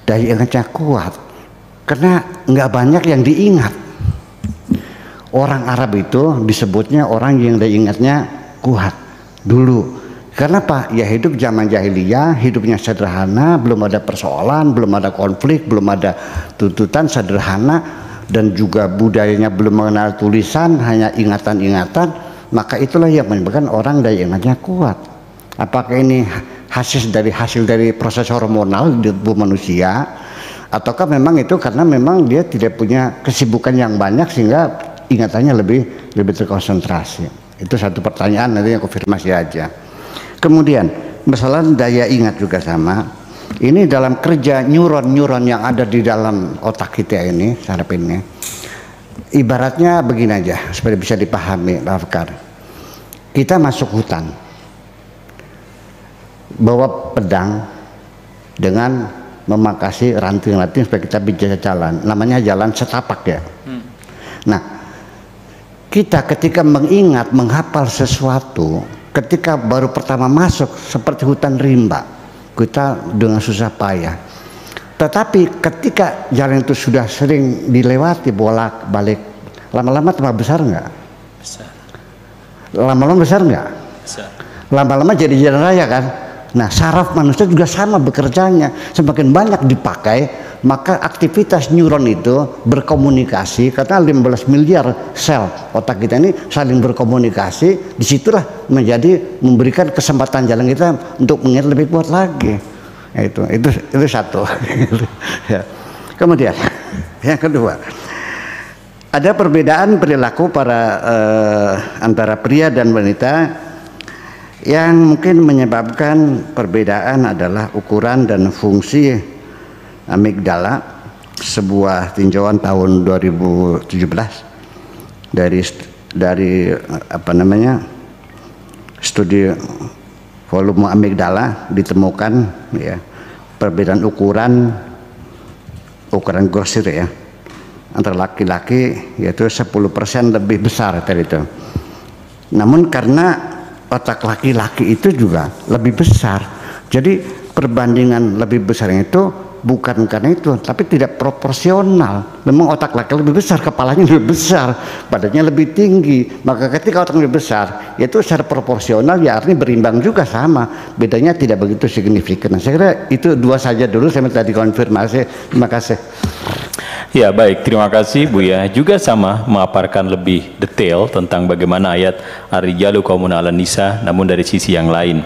daya ingatnya kuat karena nggak banyak yang diingat. Orang Arab itu disebutnya orang yang daya ingatnya kuat dulu. Karena Pak, ya hidup zaman jahiliyah, hidupnya sederhana, belum ada persoalan, belum ada konflik, belum ada tuntutan, sederhana, dan juga budayanya belum mengenal tulisan, hanya ingatan-ingatan. Maka itulah yang menyebabkan orang daya ingatnya kuat. Apakah ini hasil dari proses hormonal di tubuh manusia, ataukah memang itu karena memang dia tidak punya kesibukan yang banyak sehingga ingatannya lebih terkonsentrasi. Itu satu pertanyaan, nanti yang konfirmasi aja. Kemudian masalah daya ingat juga sama. Ini dalam kerja neuron yang ada di dalam otak kita ini, saraf ini. Ibaratnya begini aja supaya bisa dipahami, Pak Fikar. Kita masuk hutan, bawa pedang dengan memakasi ranting-ranting supaya kita bisa jalan. Namanya jalan setapak ya. Nah, kita ketika mengingat, menghafal sesuatu, ketika baru pertama masuk seperti hutan rimba, kita dengan susah payah. Tetapi ketika jalan itu sudah sering dilewati bolak-balik, lama-lama tambah besar nggak? Besar. Lama-lama besar nggak? Besar. Lama-lama jadi jalan raya kan? Nah, saraf manusia juga sama bekerjanya. Semakin banyak dipakai, maka aktivitas neuron itu berkomunikasi. Karena 15 miliar sel otak kita ini saling berkomunikasi. Disitulah memberikan kesempatan jalan kita untuk mengingat lebih kuat lagi. Itu satu. Ya. Kemudian yang kedua, ada perbedaan perilaku antara pria dan wanita. Yang mungkin menyebabkan perbedaan adalah ukuran dan fungsi amigdala. Sebuah tinjauan tahun 2017 dari studi volume amigdala ditemukan ya perbedaan ukuran grosir ya antara laki-laki, yaitu 10% lebih besar dari itu. Namun karena otak laki-laki itu juga lebih besar, jadi perbandingan lebih besar itu bukan karena itu, tapi tidak proporsional. Memang otak laki lebih besar, kepalanya lebih besar, badannya lebih tinggi. Maka ketika otak lebih besar, yaitu secara proporsional ya artinya berimbang juga sama. Bedanya tidak begitu signifikan. Saya kira itu dua saja dulu, saya minta dikonfirmasi. Terima kasih. Ya baik, terima kasih Buya. Juga sama memaparkan lebih detail tentang bagaimana ayat Ar-Rijalu Qawwamun 'alan Nisa, namun dari sisi yang lain.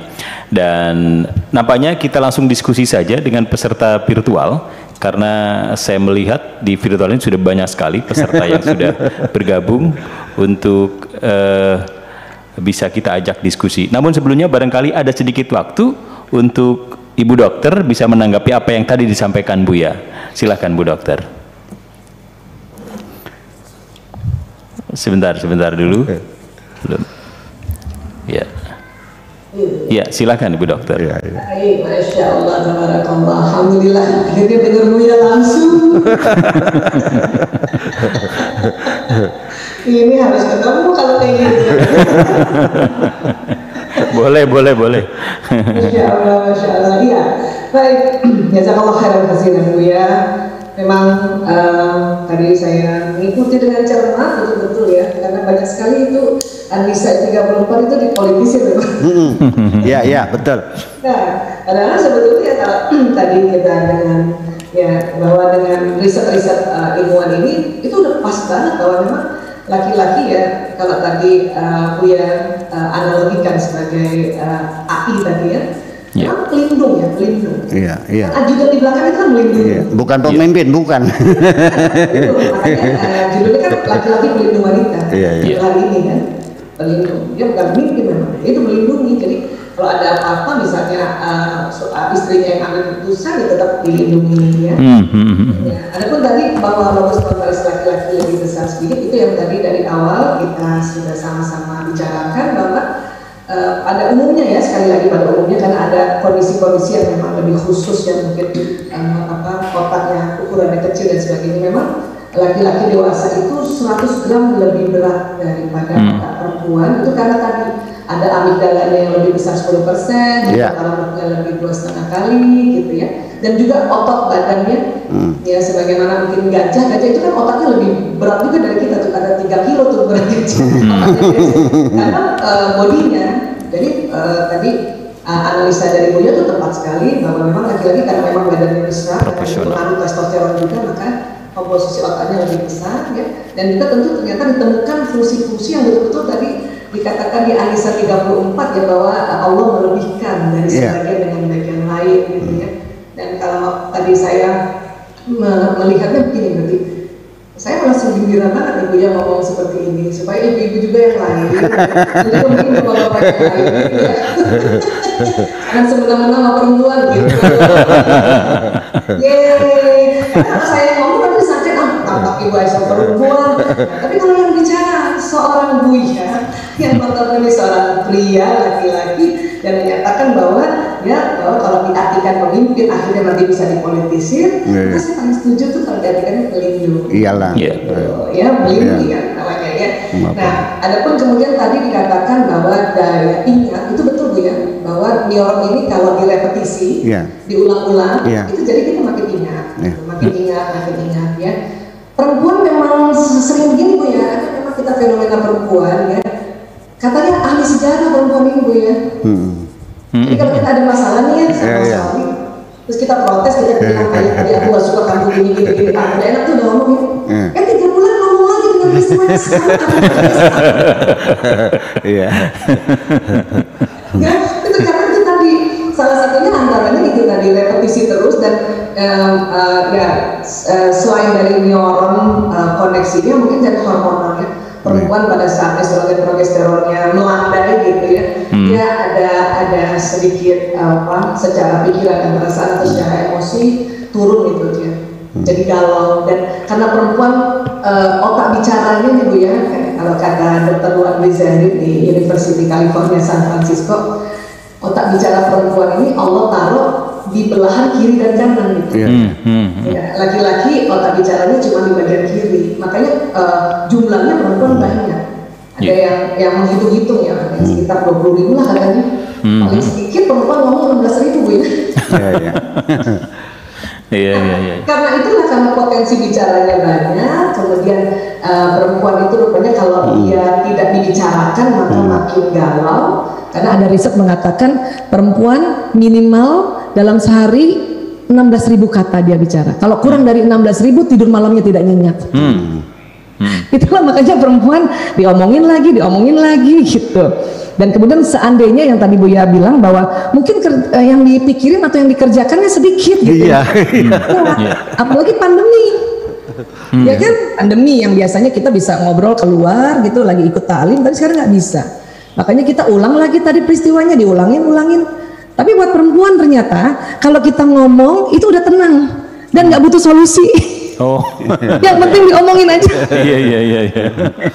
Dan nampaknya kita langsung diskusi saja dengan peserta virtual, karena saya melihat di virtual ini sudah banyak sekali peserta yang sudah bergabung untuk bisa kita ajak diskusi. Namun sebelumnya barangkali ada sedikit waktu untuk Ibu Dokter bisa menanggapi apa yang tadi disampaikan Buya. Silakan Bu Dokter. Sebentar dulu. Belum. Ya. Ya, silakan Ibu Dokter. Ya. Masya Allah, tabarakallah. Alhamdulillah, akhirnya dengar Buya langsung. Ini harus ketemu kalau kayak gitu. Boleh. Masya Allah, iya. Baik, jazakallah khairan katsiran Bu ya. Memang tadi saya mengikuti dengan cermat betul-betul ya, karena banyak sekali itu An-Nisa 34 itu dipolitisir memang. Iya, betul. Nah, padahal sebetulnya kalau tadi kita dengan bahwa dengan riset-riset ilmuwan ini itu udah pas banget bahwa memang laki-laki ya, kalau tadi Buya analogikan sebagai AI tadi ya, memang pelindung. Iya. Juga di belakang itu kan melindungi. Iya. Bukan pemimpin, bukan. Itu, makanya judulnya kan laki-laki pelindung wanita. Iya. Hari ini kan pelindung. Dia bukan pemimpin memang, dia itu melindungi. Jadi kalau ada apa-apa misalnya istrinya yang ambil keputusan ya tetap dilindungi ya. Adapun tadi bahwa logos kontraris laki-laki lebih besar sedikit itu yang tadi dari awal kita sudah sama-sama bicarakan bahwa pada umumnya ya, sekali lagi pada umumnya karena ada kondisi-kondisi yang memang lebih khusus yang mungkin otaknya ukurannya kecil dan sebagainya, memang laki-laki dewasa itu 100 gram lebih berat daripada otak perempuan itu karena tadi ada amigdalanya yang lebih besar 10%, otak lebih 2,5 kali gitu ya, dan juga otot badannya ya sebagaimana mungkin gajah itu kan otaknya lebih berat juga dari kita tuh, ada 3 kilo tuh beratnya karena bodinya. Jadi tadi analisa dari Buya itu tepat sekali bahwa memang laki-laki karena memang badannya besar dan pengaruh testosteron juga, maka komposisi otaknya lebih besar ya, dan juga tentu ternyata ditemukan fungsi-fungsi yang betul-betul tadi dikatakan di An-Nisa 34 ya, bahwa Allah melebihkan dari sebagian dengan bagian lain gitu ya. Dan kalau tadi saya melihatnya begini, berarti saya merasa gembira banget Ibu ya ngomong seperti ini supaya ibu-ibu juga yang lain juga mungkin bapak-bapak yang lain gitu ya. Jangan semena-mena sama perempuan gitu. Yeay, karena saya ngomong tadi sakit tampak Ibu Aisyah perempuan, tapi kalau yang bicara seorang Buya yang notabene seorang pria laki-laki dan menyatakan bahwa kalau diartikan pemimpin akhirnya nanti bisa dipolitisir, maka saya paling setuju tuh kalau diartikan pelindung. Iyalah. Ya melindungi kan namanya ya. Nah, adapun kemudian tadi dikatakan bahwa daya ingat itu betul Bu ya, bahwa neuron ini kalau direpetisi, diulang-ulang, itu jadi kita makin ingat, makin ingat ya. Perempuan memang sering begini Bu ya, memang kita fenomena perempuan ya. Katanya ahli sejarah perempuan ini Bu ya. Jadi kalau kita ada masalah nih ya sama suami, terus kita protes, kita bilang tadi aku gak suka kamu gini, tak udah enak tuh udah ngomong ya. 3 bulan ngomong lagi dengan peristiwa Iya. Ya, itu karena itu tadi salah satunya antaranya itu tadi repetisi terus dan selain dari neuron koneksinya mungkin dari hormonalnya. Perempuan pada saat progesteronnya melandai gitu ya, dia ada sedikit secara pikiran dan perasaan atau secara emosi turun gitu dia, jadi galau. Dan karena perempuan otak bicaranya nih Bu ya, kalau kata Dr. Luan Bizari di University California San Francisco, otak bicara perempuan ini Allah taruh di belahan kiri dan kanan gitu. Ya, laki-laki otak bicaranya cuma di bagian kiri, makanya jumlahnya perempuan banyak. Ada yang menghitung-hitung ya, ada sekitar 20.000 lah katanya. Paling sedikit perempuan ngomong 16.000 Bu ya. Iya. Karena itulah, karena potensi bicaranya banyak, kemudian perempuan itu rupanya kalau dia tidak dibicarakan maka makin galau. Karena ada riset mengatakan perempuan minimal dalam sehari 16.000 kata dia bicara. Kalau kurang dari 16.000 tidur malamnya tidak nyenyak. Itulah makanya perempuan diomongin lagi gitu. Dan kemudian seandainya yang tadi Buya bilang bahwa mungkin yang dipikirin atau yang dikerjakannya sedikit gitu. Iya. Apalagi pandemi. Ya kan, pandemi yang biasanya kita bisa ngobrol keluar gitu, lagi ikut ta'lim, tapi sekarang nggak bisa. Makanya kita ulang lagi tadi peristiwanya, diulangin. Tapi buat perempuan ternyata kalau kita ngomong itu udah tenang dan nggak butuh solusi. Yang penting diomongin aja. Iya.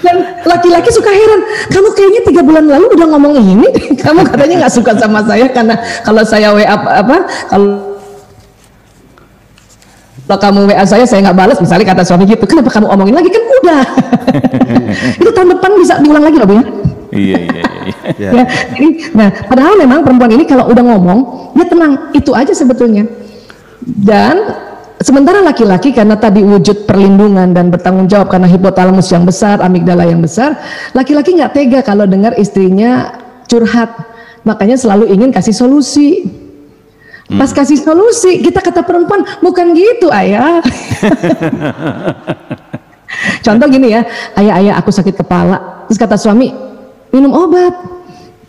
Dan laki-laki suka heran, kamu kayaknya 3 bulan lalu udah ngomong ini, kamu katanya nggak suka sama saya karena kalau saya WA kalau kamu WA saya nggak balas, misalnya kata suami gitu, kenapa kamu omongin lagi, kan udah. Itu tahun depan bisa diulang lagi loh Bu ya. Iya. Ya, jadi, nah padahal memang perempuan ini kalau udah ngomong dia tenang, itu aja sebetulnya. Dan sementara laki-laki karena tadi wujud perlindungan dan bertanggung jawab karena hipotalamus yang besar, amigdala yang besar, laki-laki nggak tega kalau dengar istrinya curhat, makanya selalu ingin kasih solusi. Pas kasih solusi, kita kata perempuan, bukan gitu ayah. Contoh gini ya, ayah aku sakit kepala, terus kata suami, minum obat.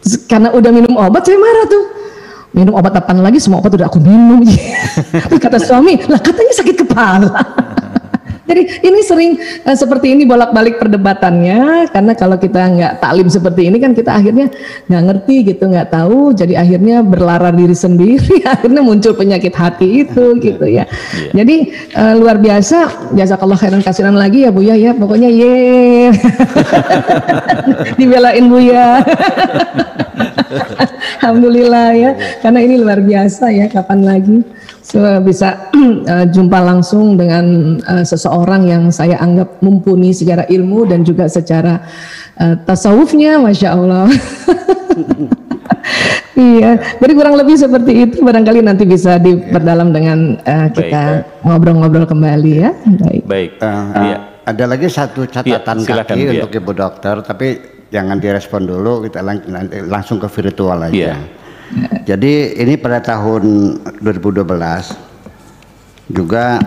Terus karena udah minum obat, saya marah tuh. Minum obat apaan lagi, semua obat udah aku minum. Terus kata suami, lah katanya sakit kepala. Jadi ini sering seperti ini bolak-balik perdebatannya, karena kalau kita nggak taklim seperti ini kan kita akhirnya nggak ngerti gitu, nggak tahu, jadi akhirnya berlara diri sendiri, akhirnya muncul penyakit hati itu gitu ya. Jadi luar biasa, jazakallah khairan kasiran lagi ya Buya ya, pokoknya ye, dibelain Buya. Alhamdulillah ya, karena ini luar biasa ya, kapan lagi bisa jumpa langsung dengan seseorang yang saya anggap mumpuni secara ilmu dan juga secara tasawufnya, Masya Allah. Iya, jadi kurang lebih seperti itu, barangkali nanti bisa diperdalam dengan kita ngobrol-ngobrol kembali ya. Baik. Ada lagi satu catatan kaki untuk Ibu Dokter, tapi jangan direspon dulu, kita langsung ke virtual aja. Jadi ini pada tahun 2012 juga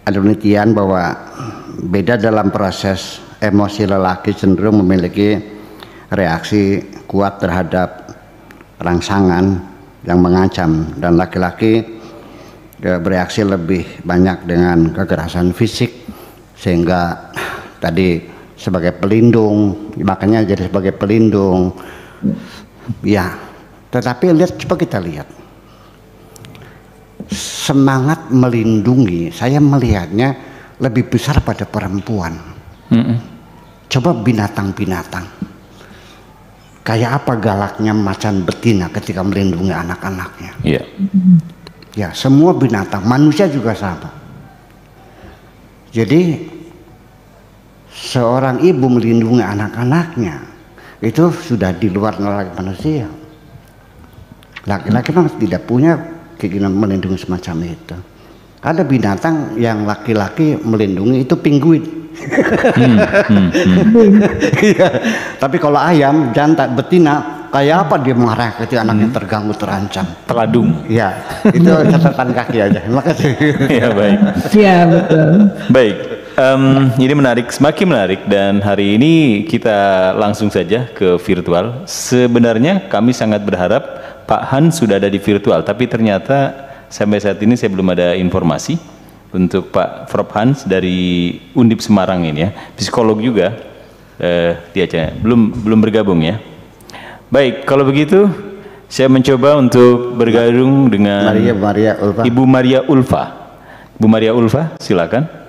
ada penelitian bahwa beda dalam proses emosi lelaki cenderung memiliki reaksi kuat terhadap rangsangan yang mengancam, dan laki-laki bereaksi lebih banyak dengan kekerasan fisik, sehingga tadi sebagai pelindung, makanya jadi sebagai pelindung. Ya, tetapi coba kita lihat semangat melindungi, saya melihatnya lebih besar pada perempuan. Coba binatang-binatang, kayak apa galaknya macan betina ketika melindungi anak-anaknya. Ya, semua binatang, manusia juga sama. Jadi seorang ibu melindungi anak-anaknya itu sudah di luar nalar manusia. Laki-laki memang tidak punya keinginan melindungi semacam itu. Ada binatang yang laki-laki melindungi, itu penguin. Tapi kalau ayam jantan betina, kayak apa dia marah ketika anaknya terganggu, terancam? Teladung. Ya, itu catatan kaki aja. Terima kasih. Ya, baik. Iya, betul. Baik. Ini menarik, semakin menarik, dan hari ini kita langsung saja ke virtual. Sebenarnya kami sangat berharap Pak Han sudah ada di virtual, tapi ternyata sampai saat ini saya belum ada informasi untuk Pak Prof Hans dari Undip Semarang ini ya, psikolog juga, dia belum bergabung ya. Baik, kalau begitu saya mencoba untuk bergabung dengan Ibu Maria Ulfa. Bu Maria Ulfa, silakan.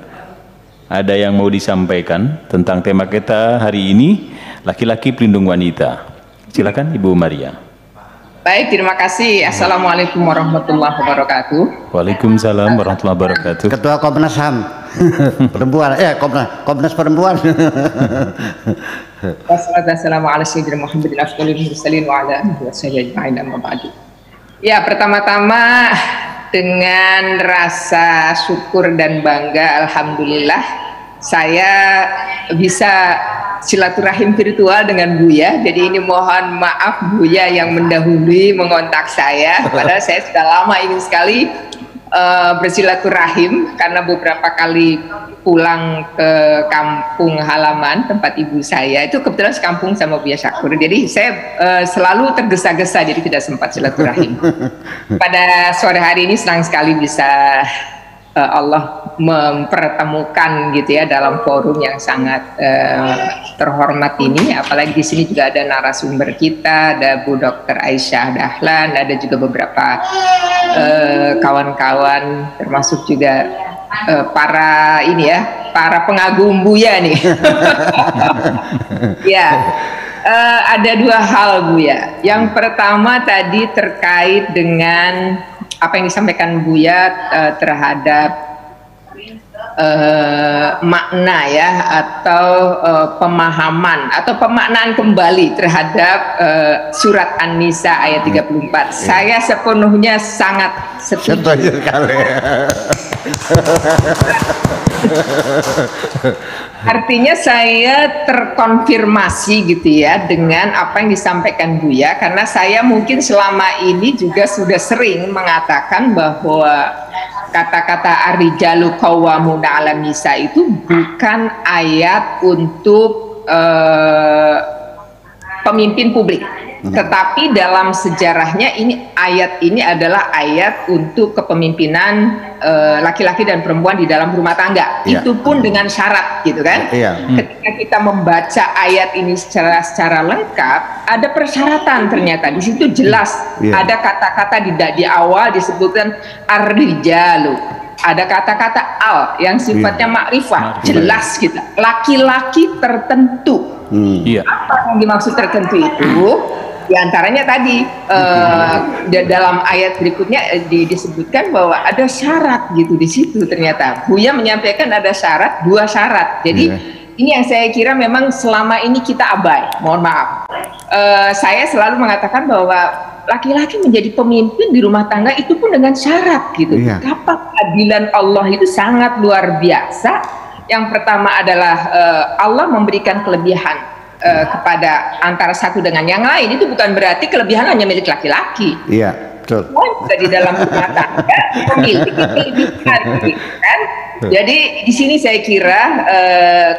Ada yang mau disampaikan tentang tema kita hari ini, laki-laki pelindung wanita. Silakan Ibu Maria. Baik, terima kasih. Assalamualaikum warahmatullahi wabarakatuh. Waalaikumsalam warahmatullahi wabarakatuh. Ketua Komnas HAM perempuan, Komnas perempuan. Ya, pertama-tama dengan rasa syukur dan bangga, alhamdulillah saya bisa silaturahim virtual dengan Buya. Jadi ini mohon maaf Buya yang mendahului mengontak saya, padahal saya sudah lama ingin sekali bersilaturahim karena beberapa kali pulang ke kampung halaman tempat ibu saya, itu kebetulan sekampung sama Buya Syakur, jadi saya selalu tergesa-gesa jadi tidak sempat silaturahim. Pada sore hari ini senang sekali bisa Allah mempertemukan gitu ya dalam forum yang sangat terhormat ini, apalagi di sini juga ada narasumber kita, ada Bu Dr. Aisyah Dahlan, ada juga beberapa kawan-kawan termasuk juga para ini ya, para pengagum Buya nih. Ya, ada dua hal Buya. Yang pertama tadi terkait dengan apa yang disampaikan Buya terhadap makna ya, atau pemahaman atau pemaknaan kembali terhadap surat An-Nisa ayat 34. Saya sepenuhnya sangat setuju sekali. Artinya saya terkonfirmasi gitu ya dengan apa yang disampaikan Buya, karena saya mungkin selama ini juga sudah sering mengatakan bahwa kata-kata ar-rijalu qawwamuna 'alan nisa itu bukan ayat untuk pemimpin publik, tetapi dalam sejarahnya ayat ini adalah ayat untuk kepemimpinan laki-laki dan perempuan di dalam rumah tangga. Itu pun dengan syarat gitu kan. Ketika kita membaca ayat ini secara lengkap, ada persyaratan ternyata. Di situ jelas ada kata-kata di awal disebutkan ar-rijalu. Ada kata-kata al yang sifatnya makrifah, jelas gitu. Laki-laki tertentu. Apa yang dimaksud tertentu itu? Di antaranya tadi dalam ayat berikutnya disebutkan bahwa ada syarat gitu di situ. Ternyata Buya menyampaikan ada syarat, 2 syarat. Jadi ini yang saya kira memang selama ini kita abai. Mohon maaf. Saya selalu mengatakan bahwa laki-laki menjadi pemimpin di rumah tangga itu pun dengan syarat gitu. Betapa keadilan Allah itu sangat luar biasa. Yang pertama adalah Allah memberikan kelebihan kepada antara satu dengan yang lain. Itu bukan berarti kelebihan hanya milik laki-laki. Iya, betul. Juga di dalam rumah tangga memiliki kelebihan, kan? Jadi di sini saya kira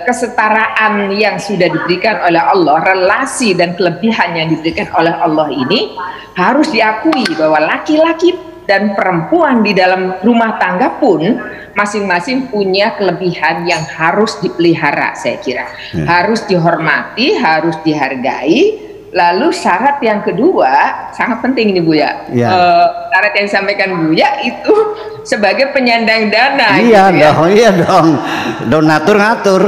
kesetaraan yang sudah diberikan oleh Allah, relasi dan kelebihan yang diberikan oleh Allah ini harus diakui bahwa laki-laki dan perempuan di dalam rumah tangga pun masing-masing punya kelebihan yang harus dipelihara, saya kira. Harus dihormati, harus dihargai. Lalu syarat yang kedua sangat penting ini Buya. Syarat yang disampaikan Buya itu sebagai penyandang dana. Iya dong. Donatur ngatur.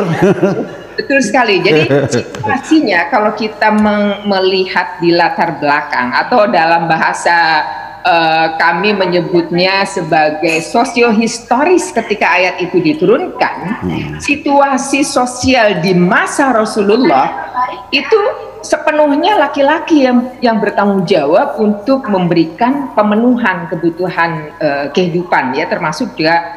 Betul sekali. Jadi situasinya kalau kita melihat di latar belakang atau dalam bahasa kami menyebutnya sebagai sosiohistoris ketika ayat itu diturunkan, situasi sosial di masa Rasulullah itu sepenuhnya laki-laki yang bertanggung jawab untuk memberikan pemenuhan kebutuhan kehidupan ya, termasuk juga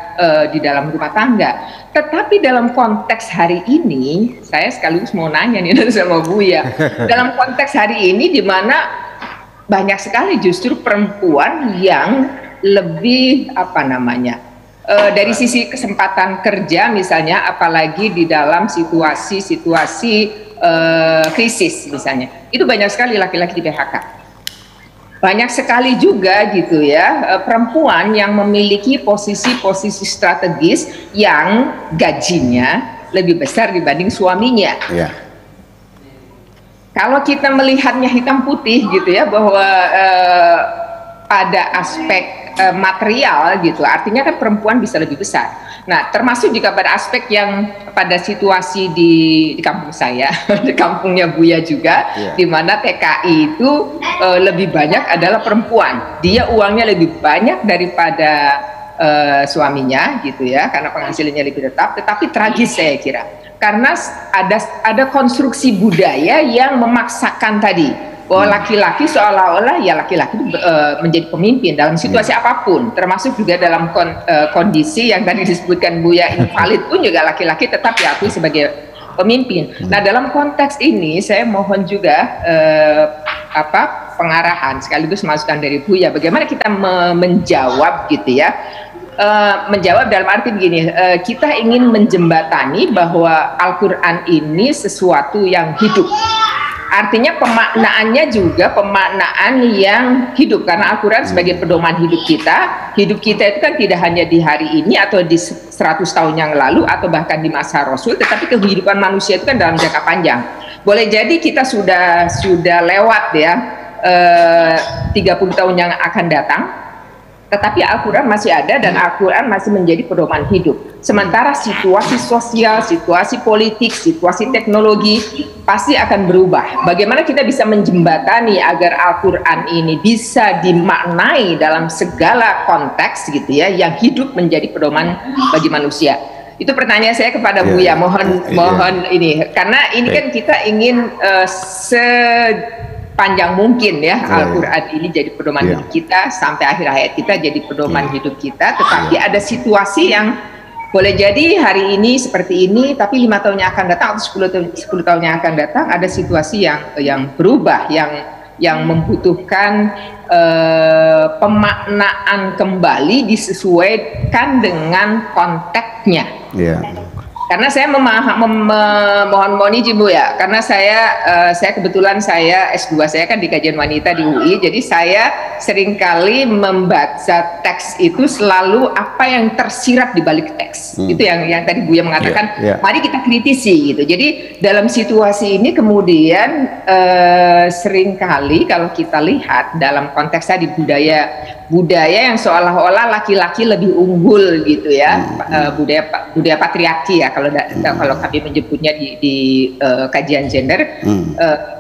di dalam rumah tangga. Tetapi dalam konteks hari ini, saya sekaligus mau nanya nih sama Buya, dalam konteks hari ini di mana banyak sekali justru perempuan yang lebih dari sisi kesempatan kerja misalnya, apalagi di dalam situasi krisis misalnya, itu banyak sekali laki-laki di PHK. Banyak sekali juga gitu ya perempuan yang memiliki posisi-posisi strategis yang gajinya lebih besar dibanding suaminya. Kalau kita melihatnya hitam putih gitu ya, bahwa pada aspek material gitu, artinya kan perempuan bisa lebih besar. Nah, termasuk juga pada aspek yang pada situasi di kampung saya, di kampungnya Buya juga, di mana TKI itu lebih banyak adalah perempuan. Dia uangnya lebih banyak daripada suaminya gitu ya, karena penghasilannya lebih tetap. Tetapi tragis saya kira, karena ada konstruksi budaya yang memaksakan tadi bahwa laki-laki seolah-olah ya laki-laki menjadi pemimpin dalam situasi apapun, termasuk juga dalam kondisi yang tadi disebutkan Buya invalid pun juga laki-laki tetap diakui sebagai pemimpin. Nah, dalam konteks ini saya mohon juga pengarahan sekaligus masukan dari Buya, bagaimana kita menjawab gitu ya. Menjawab dalam arti begini, kita ingin menjembatani bahwa Al-Quran ini sesuatu yang hidup. Artinya pemaknaannya juga pemaknaan yang hidup, karena Al-Quran sebagai pedoman hidup kita itu kan tidak hanya di hari ini atau di 100 tahun yang lalu atau bahkan di masa Rasul, tetapi kehidupan manusia itu kan dalam jangka panjang. Boleh jadi kita sudah lewat ya 30 tahun yang akan datang, tetapi Al-Quran masih ada dan Al-Quran masih menjadi pedoman hidup. Sementara situasi sosial, situasi politik, situasi teknologi pasti akan berubah. Bagaimana kita bisa menjembatani agar Al-Quran ini bisa dimaknai dalam segala konteks gitu ya, yang hidup menjadi pedoman bagi manusia. Itu pertanyaan saya kepada Buya, mohon ini, karena ini kan kita ingin sepanjang mungkin ya Al-Quran ini jadi pedoman hidup kita, sampai akhir hayat kita jadi pedoman hidup kita, tetapi ada situasi yang boleh jadi hari ini seperti ini, tapi 5 tahun yang akan datang atau 10 tahun yang akan datang ada situasi yang berubah, yang membutuhkan pemaknaan kembali disesuaikan dengan konteksnya. Karena saya mohon izin Bu ya, karena saya kebetulan saya S2 saya kan di kajian wanita di UI, jadi saya seringkali membaca teks itu selalu apa yang tersirat di balik teks. Itu yang tadi Buya mengatakan, mari kita kritisi gitu. Jadi dalam situasi ini kemudian seringkali kalau kita lihat dalam konteks tadi budaya yang seolah-olah laki-laki lebih unggul gitu ya, budaya patriarki ya kalau kami menyebutnya di kajian gender,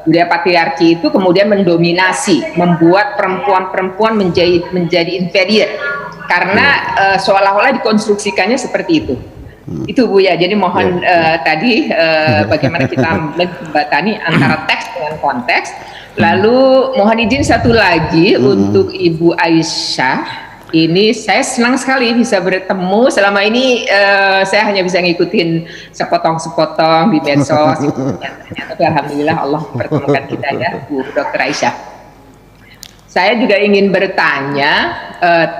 budaya patriarki itu kemudian mendominasi, membuat perempuan menjadi inferior karena seolah-olah dikonstruksikannya seperti itu. Itu Bu ya, jadi mohon tadi bagaimana kita menjembatani antara teks dengan konteks. Lalu mohon izin satu lagi untuk Ibu Aisyah. Ini saya senang sekali bisa bertemu. Selama ini saya hanya bisa ngikutin sepotong-sepotong di medsos. Tapi alhamdulillah Allah mempertemukan kita ya, Bu Dr. Aisyah. Saya juga ingin bertanya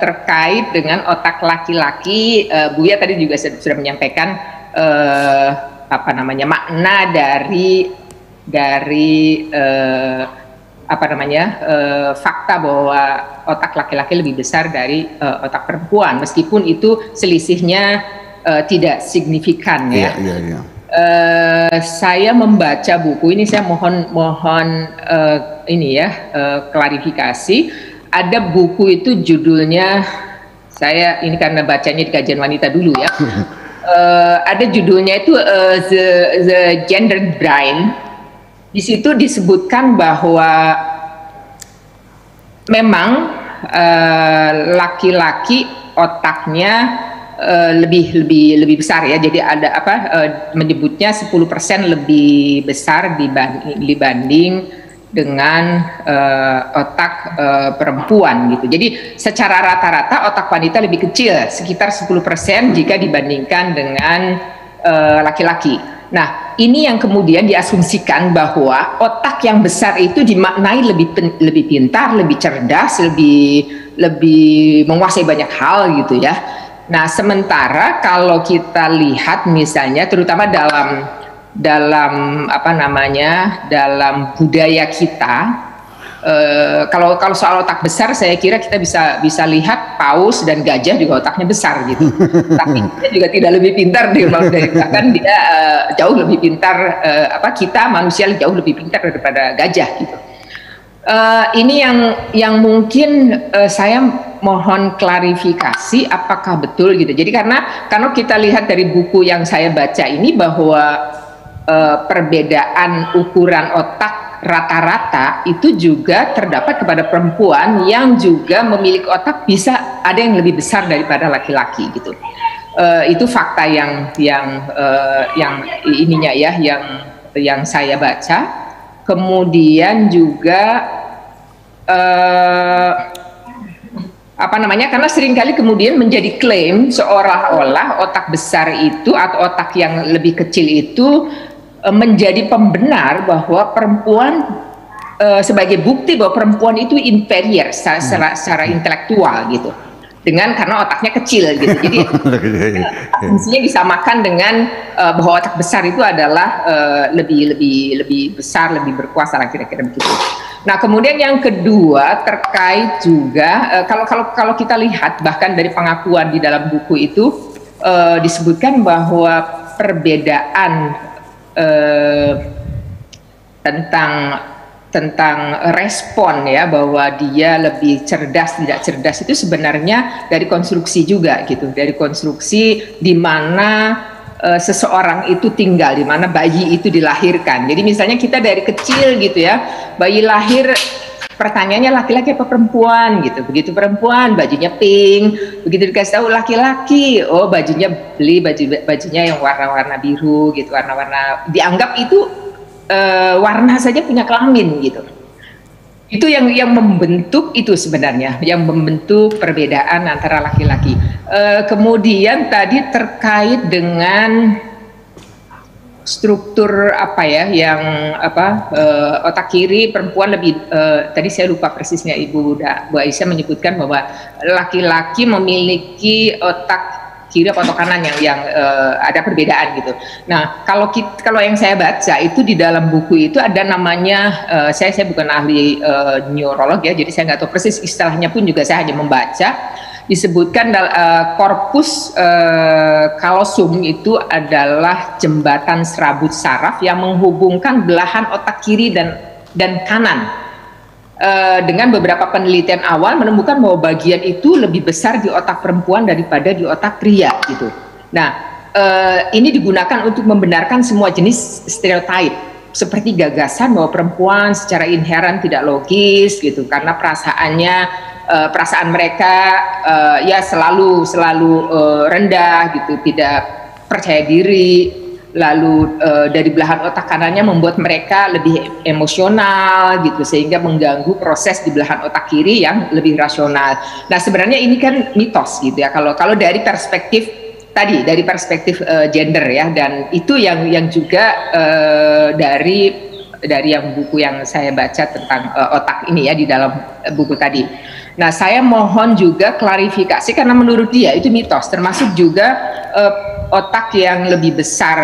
terkait dengan otak laki-laki. Buya tadi juga sudah menyampaikan makna dari fakta bahwa otak laki-laki lebih besar dari otak perempuan, meskipun itu selisihnya tidak signifikan ya. Saya membaca buku ini, saya mohon klarifikasi. Ada buku itu judulnya, saya ini karena bacanya di kajian wanita dulu ya. Ada judulnya itu The Gender Brain. Di situ disebutkan bahwa memang laki-laki otaknya lebih besar ya. Jadi ada menyebutnya 10% lebih besar dibanding dengan otak perempuan gitu. Jadi secara rata-rata otak wanita lebih kecil, sekitar 10% jika dibandingkan dengan laki-laki. Nah, ini yang kemudian diasumsikan bahwa otak yang besar itu dimaknai lebih pintar, lebih cerdas, lebih menguasai banyak hal gitu ya. Nah, sementara kalau kita lihat misalnya terutama dalam budaya kita, kalau soal otak besar saya kira kita bisa lihat paus dan gajah juga otaknya besar gitu. Tapi dia juga tidak lebih pintar bahkan dia jauh lebih pintar, kita manusia jauh lebih pintar daripada gajah gitu. Ini yang mungkin saya mohon klarifikasi apakah betul gitu. Jadi karena kita lihat dari buku yang saya baca ini bahwa perbedaan ukuran otak rata-rata itu juga terdapat kepada perempuan yang juga memiliki otak bisa ada yang lebih besar daripada laki-laki gitu. Itu fakta yang ininya ya, yang saya baca. Kemudian juga karena seringkali kemudian menjadi klaim seolah-olah otak besar itu atau otak yang lebih kecil itu menjadi pembenar bahwa perempuan sebagai bukti bahwa perempuan itu inferior secara intelektual gitu, karena otaknya kecil gitu. Jadi asumsinya disamakan dengan bahwa otak besar itu adalah lebih besar, lebih berkuasa, kira-kira begitu. Nah, kemudian yang kedua terkait juga kalau kita lihat bahkan dari pengakuan di dalam buku itu disebutkan bahwa perbedaan tentang respon ya, bahwa dia lebih cerdas tidak cerdas itu sebenarnya dari konstruksi juga gitu, dari konstruksi di mana seseorang itu tinggal, di mana bayi itu dilahirkan. Jadi misalnya kita dari kecil gitu ya, bayi lahir pertanyaannya laki-laki apa perempuan gitu. Begitu perempuan bajunya pink, begitu dikasih tahu laki-laki, oh bajunya bajunya yang warna-warna biru gitu, warna-warna dianggap itu warna saja punya kelamin gitu. Itu yang membentuk itu sebenarnya, yang membentuk perbedaan antara laki-laki. Kemudian tadi terkait dengan struktur apa ya, yang otak kiri perempuan lebih tadi saya lupa persisnya Bu Aisyah menyebutkan bahwa laki-laki memiliki otak kiri atau kanan yang ada perbedaan gitu. Nah kalau yang saya baca itu di dalam buku itu ada namanya, saya bukan ahli neurolog ya, jadi saya nggak tahu persis istilahnya pun juga, saya hanya membaca. Disebutkan korpus kalosum itu adalah jembatan serabut saraf yang menghubungkan belahan otak kiri dan kanan. Dengan beberapa penelitian awal menemukan bahwa bagian itu lebih besar di otak perempuan daripada di otak pria gitu. Nah, ini digunakan untuk membenarkan semua jenis stereotip seperti gagasan bahwa perempuan secara inheran tidak logis gitu, karena perasaan mereka ya selalu rendah gitu, tidak percaya diri, lalu dari belahan otak kanannya membuat mereka lebih emosional gitu, sehingga mengganggu proses di belahan otak kiri yang lebih rasional. Nah sebenarnya ini kan mitos gitu ya, kalau dari perspektif tadi, dari perspektif gender ya, dan itu yang juga dari yang buku yang saya baca tentang otak ini ya, di dalam buku tadi. Nah saya mohon juga klarifikasi, karena menurut dia itu mitos, termasuk juga otak yang lebih besar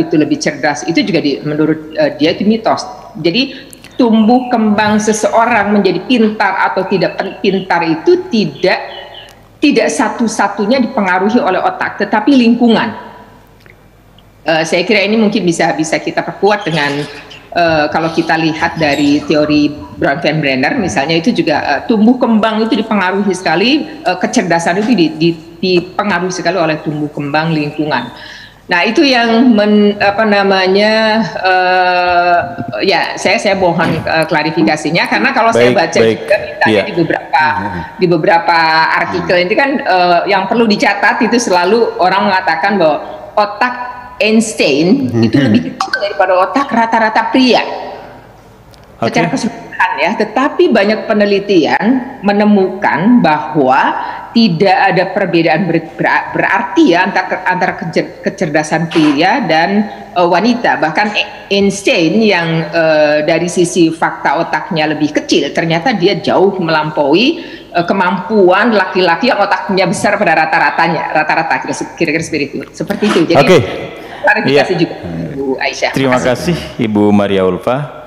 itu lebih cerdas, itu juga menurut dia itu mitos. Jadi tumbuh kembang seseorang menjadi pintar atau tidak pintar itu tidak satu-satunya dipengaruhi oleh otak, tetapi lingkungan. Saya kira ini mungkin bisa kita perkuat dengan kalau kita lihat dari teori Bronfenbrenner misalnya, itu juga tumbuh kembang itu dipengaruhi sekali, kecerdasan itu dipengaruhi sekali oleh tumbuh kembang lingkungan. Nah itu yang ya saya mohon klarifikasinya, karena kalau saya baca juga misalnya di beberapa artikel ini kan yang perlu dicatat itu selalu orang mengatakan bahwa otak Einstein itu lebih kecil daripada otak rata-rata pria secara keseluruhan ya, tetapi banyak penelitian menemukan bahwa tidak ada perbedaan berarti ya antara kecerdasan pria dan wanita. Bahkan Einstein yang dari sisi fakta otaknya lebih kecil, ternyata dia jauh melampaui kemampuan laki-laki yang otaknya besar pada rata-rata kira-kira seperti itu. Jadi klarifikasi juga Bu Aisyah. Terima kasih Ibu Maria Ulfa.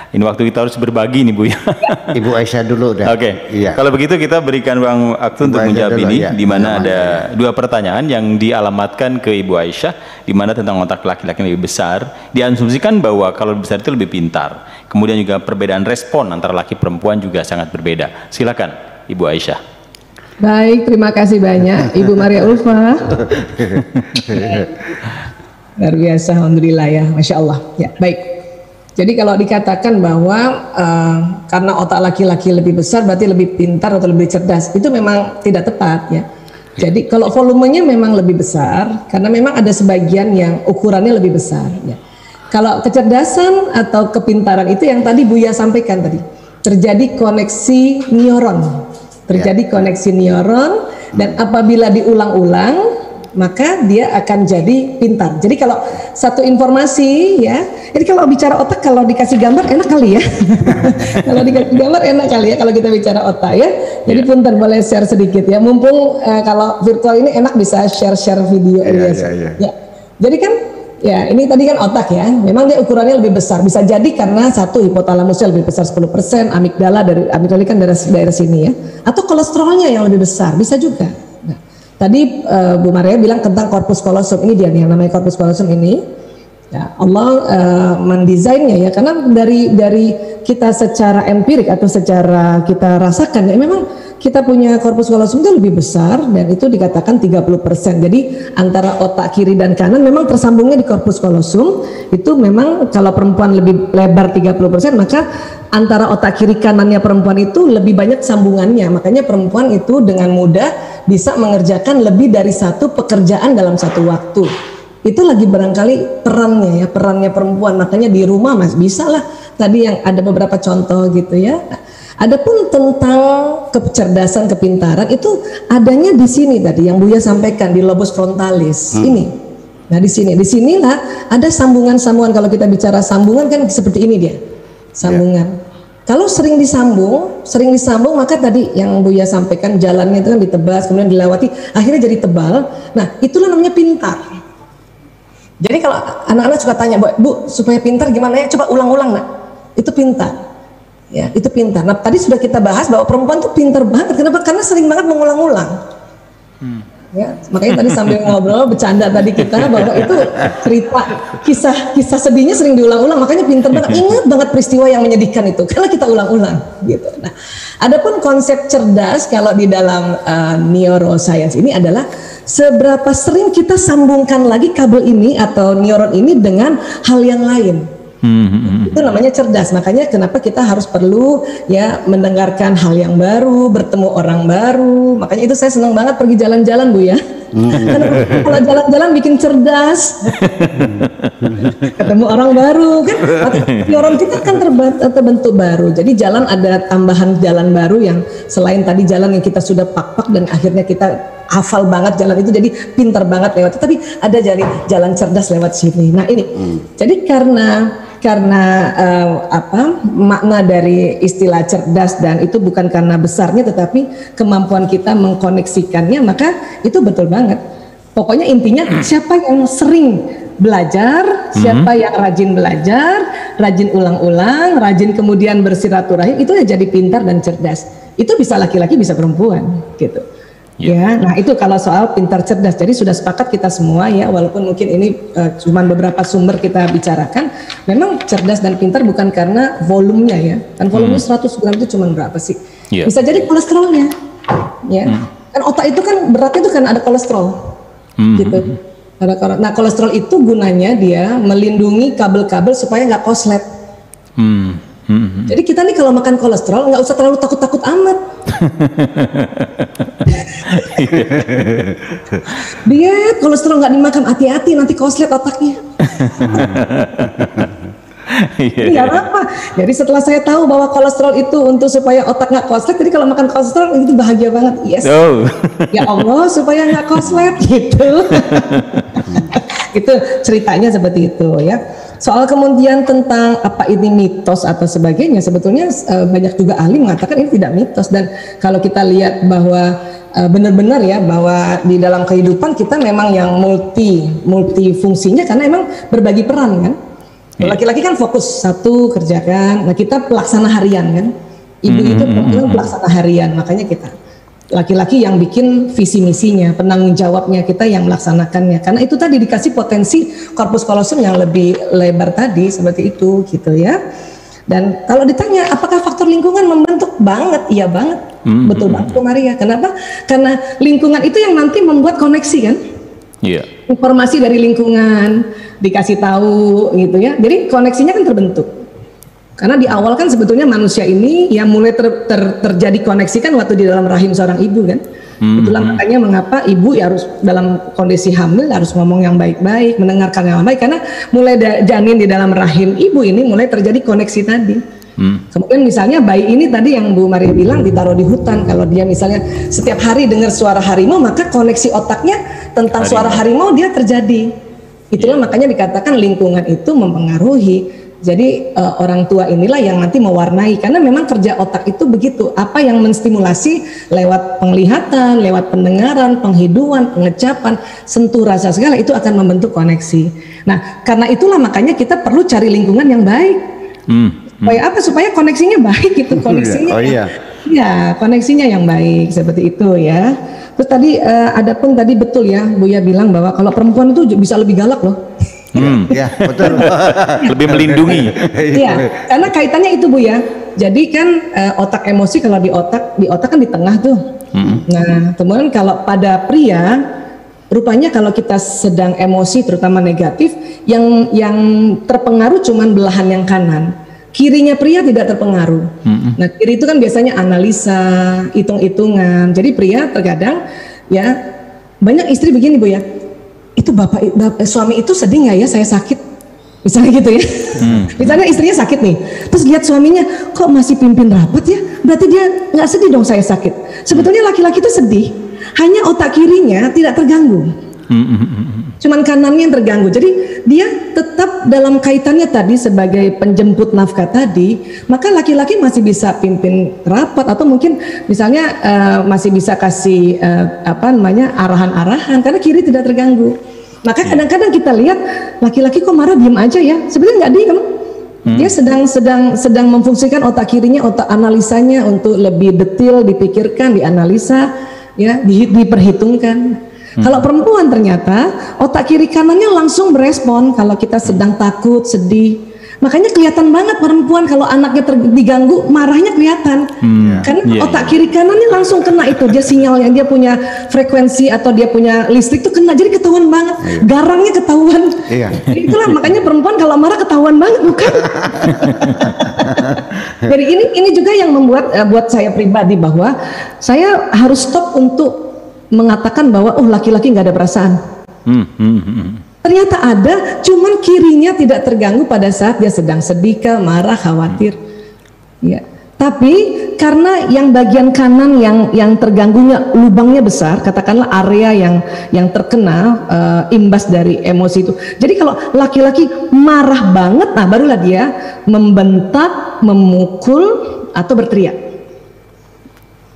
Ini waktu kita harus berbagi nih Bu ya. Ibu Aisyah dulu dah. Oke. Iya. Kalau begitu kita berikan ruang waktu untuk menjawab ini, ya. di mana ada dua pertanyaan yang dialamatkan ke Ibu Aisyah, di mana tentang otak laki-laki yang lebih besar. Diasumsikan bahwa kalau lebih besar itu lebih pintar. Kemudian juga perbedaan respon antara laki perempuan juga sangat berbeda. Silakan Ibu Aisyah. Baik, terima kasih banyak Ibu Maria Ulfa. Luar biasa, alhamdulillah ya, masya Allah. Ya, baik. Jadi kalau dikatakan bahwa karena otak laki-laki lebih besar berarti lebih pintar atau lebih cerdas, itu memang tidak tepat ya. Jadi kalau volumenya memang lebih besar, karena memang ada sebagian yang ukurannya lebih besar ya. Kalau kecerdasan atau kepintaran itu yang tadi Buya sampaikan tadi, terjadi koneksi neuron, koneksi neuron, dan apabila diulang-ulang maka dia akan jadi pintar. Jadi kalau satu informasi ya, jadi kalau bicara otak, kalau dikasih gambar enak kali ya. Kalau dikasih gambar enak kali ya kalau kita bicara otak ya. Jadi punten boleh share sedikit ya. Mumpung kalau virtual ini enak bisa share video ya. Jadi kan ya ini tadi kan otak ya. Memang dia ukurannya lebih besar. Bisa jadi karena satu hipotalamusnya lebih besar 10%, amigdala kan daerah sini ya. Atau kolesterolnya yang lebih besar, bisa juga. Tadi Bu Maria bilang tentang korpus kolosum, ini dia nih yang namanya korpus kolosum ini. Ya, Allah mendesainnya ya, karena dari kita secara empirik atau secara kita rasakan ya, memang kita punya korpus kolosum itu lebih besar dan itu dikatakan 30%. Jadi antara otak kiri dan kanan memang tersambungnya di korpus kolosum. Itu memang kalau perempuan lebih lebar 30%, maka antara otak kiri kanannya perempuan itu lebih banyak sambungannya. Makanya perempuan itu dengan mudah bisa mengerjakan lebih dari satu pekerjaan dalam satu waktu. Itu lagi barangkali perannya perempuan. Makanya di rumah Mas bisa lah. Tadi yang ada beberapa contoh gitu ya. Adapun tentang kecerdasan, kepintaran itu adanya di sini tadi yang Buya sampaikan di lobus frontalis ini. Nah di sinilah ada sambungan-sambungan. Kalau kita bicara sambungan kan seperti ini dia, sambungan. Kalau sering disambung maka tadi yang Buya sampaikan jalannya itu kan ditebas kemudian dilewati akhirnya jadi tebal. Nah itulah namanya pintar. Jadi kalau anak-anak suka tanya, Bu, supaya pintar gimana ya? Coba ulang-ulang, nak. Itu pintar. Ya, itu pintar. Nah, tadi sudah kita bahas bahwa perempuan tuh pintar banget. Kenapa? Karena sering banget mengulang-ulang. Ya, makanya tadi sambil ngobrol, bercanda tadi kita bahwa itu cerita, kisah sedihnya sering diulang-ulang. Makanya pintar banget. Ingat banget peristiwa yang menyedihkan itu. Karena kita ulang-ulang. Gitu. Nah, adapun konsep cerdas kalau di dalam neuroscience ini adalah seberapa sering kita sambungkan lagi kabel ini atau neuron ini dengan hal yang lain. Itu namanya cerdas. Makanya kenapa kita harus perlu ya mendengarkan hal yang baru, bertemu orang baru. Makanya itu saya senang banget pergi jalan-jalan Bu ya. Karena kalau jalan-jalan bikin cerdas. Ketemu orang baru kan. Neuron kita kan terbentuk baru. Jadi jalan ada tambahan jalan baru yang selain tadi jalan yang kita sudah pak-pak dan akhirnya kita hafal banget jalan itu jadi pintar banget lewat. Tapi ada jalan cerdas lewat sini. Nah ini. Jadi karena makna dari istilah cerdas dan itu bukan karena besarnya tetapi kemampuan kita mengkoneksikannya, maka itu betul banget. Pokoknya intinya siapa yang sering belajar, siapa yang rajin belajar, rajin ulang-ulang, rajin kemudian bersiraturahim, itu ya jadi pintar dan cerdas. Itu bisa laki-laki bisa perempuan gitu. Ya, nah itu kalau soal pintar cerdas. Jadi sudah sepakat kita semua ya, walaupun mungkin ini cuma beberapa sumber kita bicarakan. Memang cerdas dan pintar bukan karena volumenya ya. Kan volumenya 100 gram itu cuma berapa sih? Bisa jadi kolesterolnya. Ya. Kan otak itu kan beratnya itu kan ada kolesterol. Gitu. Nah, kolesterol itu gunanya dia melindungi kabel-kabel supaya nggak koslet. Jadi kita nih kalau makan kolesterol nggak usah terlalu takut-takut amat. Diet kolesterol nggak dimakan, hati-hati nanti koslet otaknya. Nggak apa. Jadi setelah saya tahu bahwa kolesterol itu untuk supaya otak nggak koslet, jadi kalau makan kolesterol itu bahagia banget. Yes. Ya Allah supaya nggak koslet gitu. Itu ceritanya seperti itu ya. Soal kemudian tentang apa ini mitos atau sebagainya, sebetulnya banyak juga ahli mengatakan ini tidak mitos. Dan kalau kita lihat bahwa benar-benar ya bahwa di dalam kehidupan kita memang yang multi fungsinya karena emang berbagi peran kan. Laki-laki kan fokus satu kerjakan, nah kita pelaksana harian kan. Ibu itu pelaksana harian, makanya kita laki-laki yang bikin visi misinya, penanggung jawabnya, kita yang melaksanakannya. Karena itu tadi dikasih potensi korpus kolosum yang lebih lebar tadi seperti itu gitu ya. Dan kalau ditanya apakah faktor lingkungan membentuk banget, iya banget, betul banget Bu Maria. Kenapa? Karena lingkungan itu yang nanti membuat koneksi kan. Informasi dari lingkungan dikasih tahu gitu ya. Jadi koneksinya kan terbentuk. Karena di awal kan sebetulnya manusia ini yang mulai terjadi koneksi kan waktu di dalam rahim seorang ibu kan. Itulah makanya mengapa ibu ya harus dalam kondisi hamil harus ngomong yang baik-baik, mendengarkan yang baik, karena mulai janin di dalam rahim ibu ini mulai terjadi koneksi tadi. Kemudian misalnya bayi ini tadi yang Bu Maria bilang ditaruh di hutan, kalau dia misalnya setiap hari dengar suara harimau maka koneksi otaknya tentang suara harimau dia terjadi. Itulah makanya dikatakan lingkungan itu mempengaruhi. Jadi orang tua inilah yang nanti mewarnai, karena memang kerja otak itu begitu, apa yang menstimulasi lewat penglihatan, lewat pendengaran, penghidupan, pengecapan, sentuh rasa segala itu akan membentuk koneksi. Nah karena itulah makanya kita perlu cari lingkungan yang baik. Supaya apa? Supaya koneksinya baik gitu, koneksinya. Ya koneksinya yang baik seperti itu ya. Terus tadi adapun tadi betul ya Buya bilang bahwa kalau perempuan itu bisa lebih galak loh. Ya betul. Lebih melindungi. Iya, karena kaitannya itu Bu ya. Jadi kan otak emosi kalau di otak kan di tengah tuh. Nah, teman kalau pada pria, rupanya kalau kita sedang emosi terutama negatif, yang terpengaruh cuman belahan yang kanan. Kirinya pria tidak terpengaruh. Nah, kiri itu kan biasanya analisa, hitung-hitungan. Jadi pria terkadang ya banyak istri begini Bu ya. Itu suami itu sedih nggak ya saya sakit? Misalnya gitu ya. Misalnya istrinya sakit nih, terus lihat suaminya kok masih pimpin rapat ya, berarti dia nggak sedih dong saya sakit. Sebetulnya laki-laki itu sedih, hanya otak kirinya tidak terganggu, cuman kanannya yang terganggu. Jadi dia tetap dalam kaitannya tadi sebagai penjemput nafkah tadi, maka laki-laki masih bisa pimpin rapat atau mungkin misalnya masih bisa kasih arahan-arahan karena kiri tidak terganggu. Maka kadang-kadang kita lihat laki-laki kok marah diem aja ya, sebenarnya nggak diem. Dia sedang memfungsikan otak kirinya, otak analisanya untuk lebih detail dipikirkan, dianalisa, ya, diperhitungkan. Kalau perempuan ternyata otak kiri kanannya langsung berespon kalau kita sedang takut, sedih. Makanya kelihatan banget perempuan kalau anaknya diganggu marahnya kelihatan. Karena otak kiri kanannya langsung kena itu, dia sinyalnya, dia punya frekuensi atau dia punya listrik tuh kena, jadi ketahuan banget. Garangnya ketahuan. Itulah makanya perempuan kalau marah ketahuan banget, bukan? Jadi ini juga yang membuat buat saya pribadi bahwa saya harus stop untuk mengatakan bahwa laki-laki nggak ada perasaan. Ternyata ada, cuman kirinya tidak terganggu pada saat dia sedang sedih, marah, khawatir. Ya. Tapi karena yang bagian kanan yang terganggunya lubangnya besar, katakanlah area yang terkena imbas dari emosi itu. Jadi kalau laki-laki marah banget, nah barulah dia membentak, memukul atau berteriak.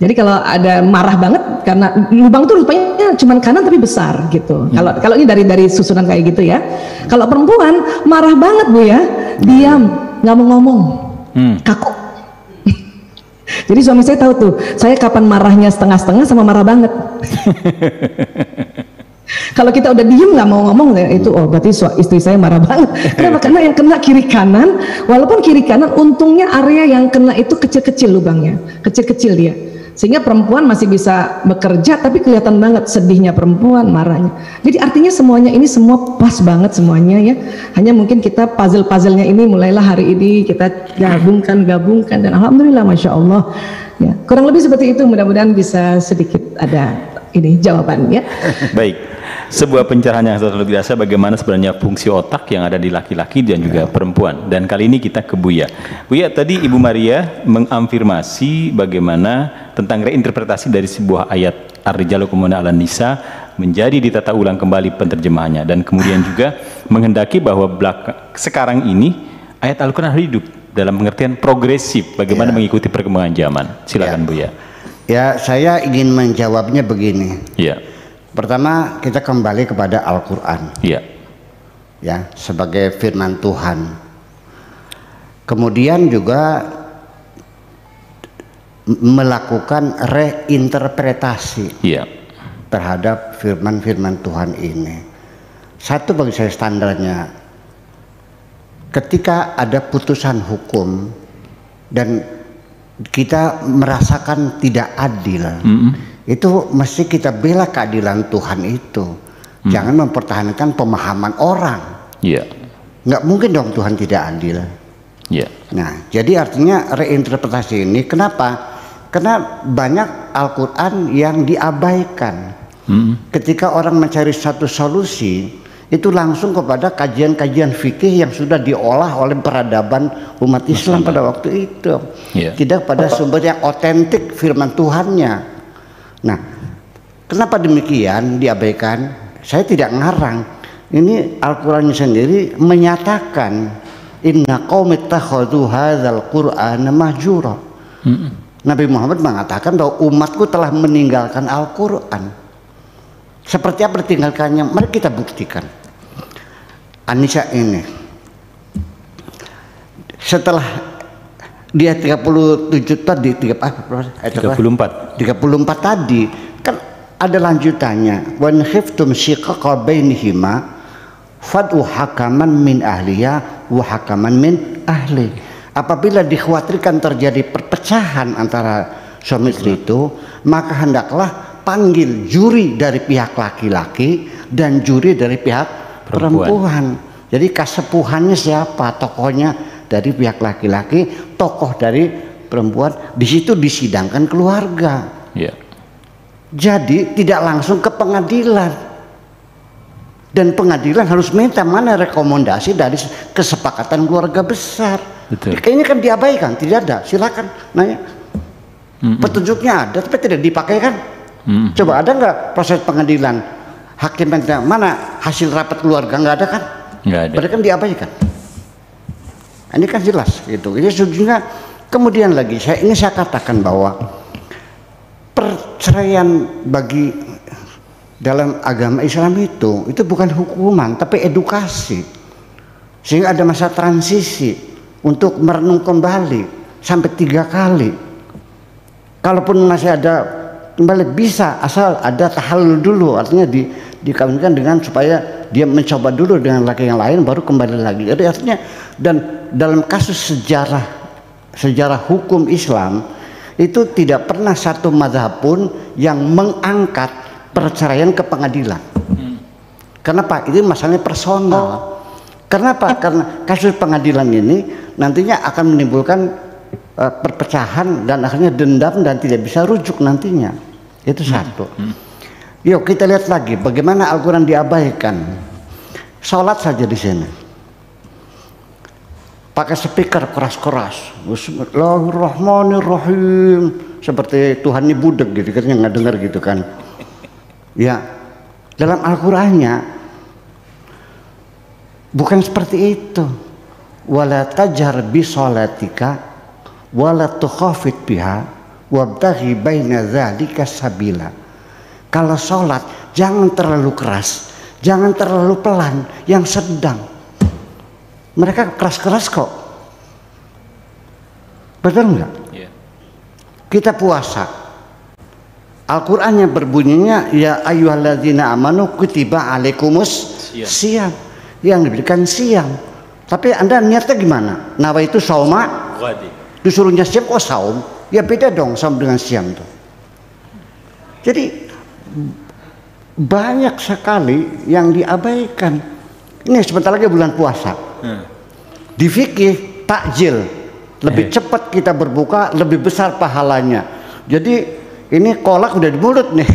Jadi kalau ada marah banget karena lubang itu rupanya cuma kanan tapi besar gitu. Kalau ini dari susunan kayak gitu ya. Kalau perempuan marah banget Bu ya, diam, nggak mau ngomong, kaku. Jadi suami saya tahu tuh, saya kapan marahnya setengah-setengah sama marah banget. Kalau kita udah diem nggak mau ngomong itu berarti istri saya marah banget. Kenapa? Karena yang kena kiri kanan, walaupun kiri kanan untungnya area yang kena itu kecil-kecil lubangnya, kecil-kecil dia. Sehingga perempuan masih bisa bekerja tapi kelihatan banget sedihnya perempuan, marahnya. Jadi artinya semuanya ini semua pas banget semuanya ya. Hanya mungkin kita puzzle-puzzlenya ini mulailah hari ini kita gabungkan dan alhamdulillah masya Allah ya. Kurang lebih seperti itu, mudah-mudahan bisa sedikit ada ini jawabannya. Baik. Sebuah pencerahan yang sangat luar biasa bagaimana sebenarnya fungsi otak yang ada di laki-laki dan juga perempuan. Dan kali ini kita ke Buya. Buya, tadi Ibu Maria mengafirmasi bagaimana tentang reinterpretasi dari sebuah ayat Ar-Rijalu Qawwamuna 'alan Nisa menjadi ditata ulang kembali penerjemahannya, dan kemudian juga menghendaki bahwa sekarang ini ayat Al-Quran hidup dalam pengertian progresif, bagaimana mengikuti perkembangan zaman. Silakan Buya. Ya, saya ingin menjawabnya begini. Ya. Pertama, kita kembali kepada Al-Quran. Ya, sebagai firman Tuhan. Kemudian juga melakukan reinterpretasi terhadap firman-firman Tuhan ini. Satu bagi saya standarnya, ketika ada putusan hukum dan kita merasakan tidak adil, itu mesti kita bela keadilan Tuhan itu. Jangan mempertahankan pemahaman orang. Nggak mungkin dong Tuhan tidak adil. Nah, jadi artinya reinterpretasi ini kenapa? Karena banyak Al-Quran yang diabaikan. Ketika orang mencari satu solusi, itu langsung kepada kajian-kajian fikih yang sudah diolah oleh peradaban umat Islam pada waktu itu. Tidak pada sumber yang otentik firman Tuhannya. Nah, kenapa demikian diabaikan? Saya tidak ngarang. Ini Al-Quran sendiri menyatakan inna qaumi ittakhadhu hadzal qur'ana mahjura. Nabi Muhammad mengatakan bahwa umatku telah meninggalkan Al-Quran. Seperti apa ditinggalkannya? Mari kita buktikan. An-Nisa ini setelah dia 37 tadi 34 tadi kan ada lanjutannya, wa in khiftum shiqaqa bainihima fad'u hakaman min ahliya wa hakaman min ahli. Apabila dikhawatirkan terjadi perpecahan antara suami istri itu, maka hendaklah panggil juri dari pihak laki-laki dan juri dari pihak perempuan. Jadi kasepuhannya siapa? Tokohnya dari pihak laki-laki, tokoh dari perempuan. Di situ disidangkan keluarga. Ya. Jadi tidak langsung ke pengadilan. Dan pengadilan harus minta mana rekomendasi dari kesepakatan keluarga besar. Betul. Kayaknya kan diabaikan, tidak ada. Silakan nanya. Petunjuknya ada, tapi tidak dipakai kan? Coba ada nggak proses pengadilan? Hakim yang mana hasil rapat keluarga, nggak ada kan? Nggak ada. Berarti kan diabaikan. Ini kan jelas gitu. Ini sejujurnya. Kemudian lagi, saya katakan bahwa perceraian bagi dalam agama Islam itu bukan hukuman tapi edukasi, sehingga ada masa transisi untuk merenung kembali sampai 3 kali. Kalaupun masih ada kembali bisa, asal ada tahallul dulu, artinya dikawinkan dengan supaya dia mencoba dulu dengan laki yang lain baru kembali lagi. Jadi artinya, dan dalam kasus sejarah hukum Islam itu tidak pernah satu mazhab pun yang mengangkat perceraian ke pengadilan. Kenapa? Itu masalahnya personal. Kenapa? Karena kasus pengadilan ini nantinya akan menimbulkan perpecahan dan akhirnya dendam dan tidak bisa rujuk nantinya. Itu satu. Yuk kita lihat lagi bagaimana Al-Quran diabaikan. Sholat saja di sini pakai speaker keras-keras, Bismillahirrahmanirrahim, seperti Tuhan ini budek gitu, katanya nggak dengar gitu kan. Ya, dalam Al-Qur'annya bukan seperti itu. Wala tajhar bi sholatika wala tukhafit biha wabtaghi baina dzalika sabila. Kalau sholat jangan terlalu keras, jangan terlalu pelan, yang sedang. Mereka keras-keras kok, betul nggak? Yeah. Kita puasa, Al-Qur'annya berbunyinya ya ayyuhalladzina amanu kutiba alaikumus siyam, yang diberikan siam. Tapi Anda niatnya gimana? Nawaitu sauma, disuruhnya siam, oh saum, ya beda dong saum dengan siam tuh. Jadi banyak sekali yang diabaikan. Ini sebentar lagi bulan puasa. Di fikih takjil, lebih cepat kita berbuka, lebih besar pahalanya. Jadi ini kolak udah di mulut nih.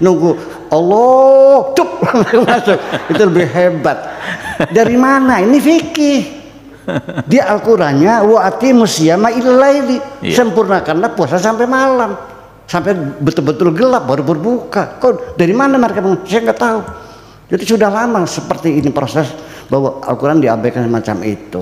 Nunggu Allah cup masuk, itu lebih hebat. Dari mana? Ini fikih. Di Al-Qur'annya wa aqimus siyama ilal laili, sempurnakanlah puasa sampai malam, sampai betul-betul gelap baru berbuka. Kok dari mana mereka? Saya nggak tahu. Jadi sudah lama seperti ini proses bahwa Al-Quran diabaikan semacam itu.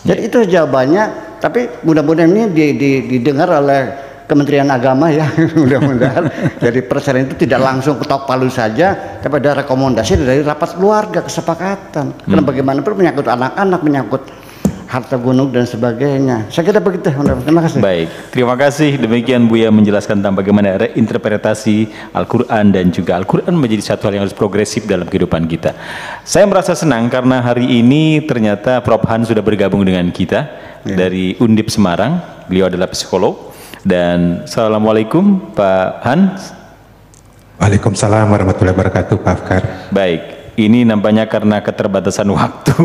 Jadi itu jawabannya. Tapi mudah-mudahan ini didengar oleh Kementerian Agama ya, mudah-mudahan. Jadi perceraian itu tidak langsung ketok palu saja, tapi ada rekomendasi dari rapat keluarga, kesepakatan. Karena bagaimanapun menyangkut anak-anak, menyangkut harta gunung dan sebagainya. Saya kira begitu. Terima kasih. Baik, terima kasih. Demikian Buya menjelaskan tentang bagaimana reinterpretasi Al-Quran dan juga Al-Quran menjadi satu hal yang harus progresif dalam kehidupan kita. Saya merasa senang karena hari ini ternyata Prof. Han sudah bergabung dengan kita dari Undip Semarang. Beliau adalah psikolog. Dan Assalamualaikum Pak Han. Waalaikumsalam warahmatullahi wabarakatuh Pak Afkar. Baik. Ini nampaknya karena keterbatasan waktu,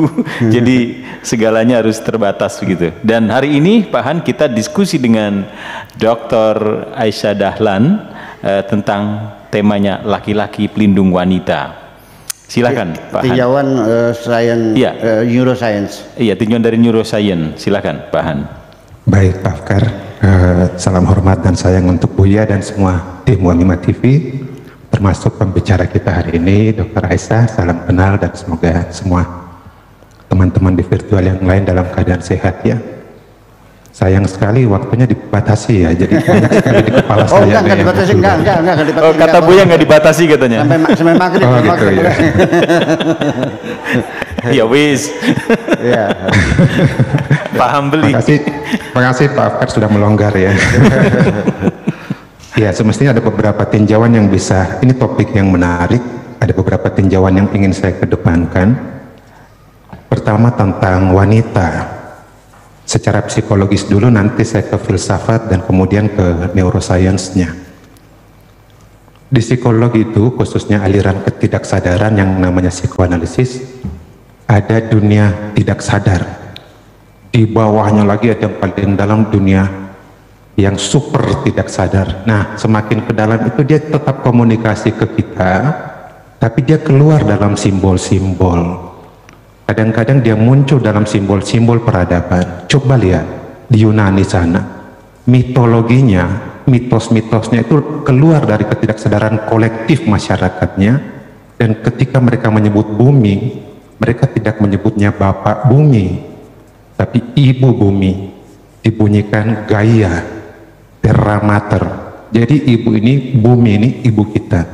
jadi segalanya harus terbatas begitu. Dan hari ini Pak Han kita diskusi dengan Dr. Aisyah Dahlan tentang temanya laki-laki pelindung wanita. Silakan Pak Han. Tinjauan neuroscience. Iya, tinjauan dari neuroscience. Silakan Pak Han. Baik Pak Afkar, salam hormat dan sayang untuk Buya dan semua tim Wamima TV. Termasuk pembicara kita hari ini, Dr. Aisyah, salam kenal dan semoga semua teman-teman di virtual yang lain dalam keadaan sehat ya. Sayang sekali waktunya dibatasi ya, jadi banyak sekali di kepala saya. Enggak dibatasi, enggak dibatasi. Oh, kata Buya nggak dibatasi katanya. Sampai maghrib. Oh gitu ya. Ya wis. Ya. Paham beli. Terima kasih Pak Afkar sudah melonggar ya. Ya, semestinya ada beberapa tinjauan yang bisa, ini topik yang menarik, ada beberapa tinjauan yang ingin saya kedepankan. Pertama tentang wanita. secara psikologis dulu, nanti saya ke filsafat dan kemudian ke neuroscience-nya. Di psikologi itu, khususnya aliran ketidaksadaran yang namanya psikoanalisis, ada dunia tidak sadar. Di bawahnya lagi ada yang paling dalam, dunia yang super tidak sadar. Nah, semakin ke dalam itu dia tetap komunikasi ke kita, tapi dia keluar dalam simbol-simbol. Kadang-kadang dia muncul dalam simbol-simbol peradaban. Coba lihat di Yunani sana, mitologinya, mitos-mitosnya itu keluar dari ketidaksadaran kolektif masyarakatnya, dan ketika mereka menyebut bumi, mereka tidak menyebutnya bapak bumi, tapi ibu bumi, dibunyikan Gaia, Terra Mater. Jadi ibu ini, bumi ini ibu kita.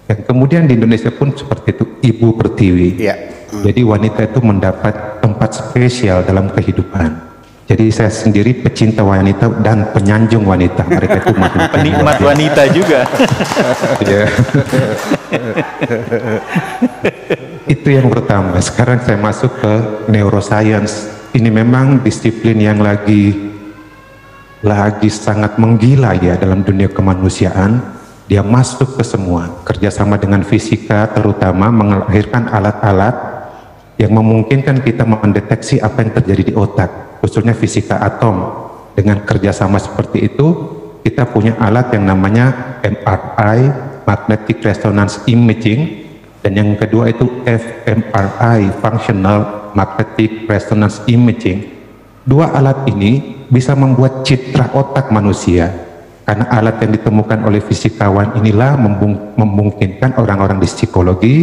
Dan kemudian di Indonesia pun seperti itu, ibu pertiwi. Ya. Jadi wanita itu mendapat tempat spesial dalam kehidupan. Jadi saya sendiri pecinta wanita dan penyanjung wanita. Mereka itu penikmat wanita juga. Ya. Itu yang pertama. Sekarang saya masuk ke neuroscience. Ini memang disiplin yang lagi sangat menggila ya dalam dunia kemanusiaan. Dia masuk ke semua, kerjasama dengan fisika, terutama melahirkan alat-alat yang memungkinkan kita mendeteksi apa yang terjadi di otak, khususnya fisika atom. Dengan kerjasama seperti itu, kita punya alat yang namanya MRI, Magnetic Resonance Imaging, dan yang kedua itu fMRI, Functional Magnetic Resonance Imaging. Dua alat ini bisa membuat citra otak manusia, karena alat yang ditemukan oleh fisikawan inilah memungkinkan orang-orang di psikologi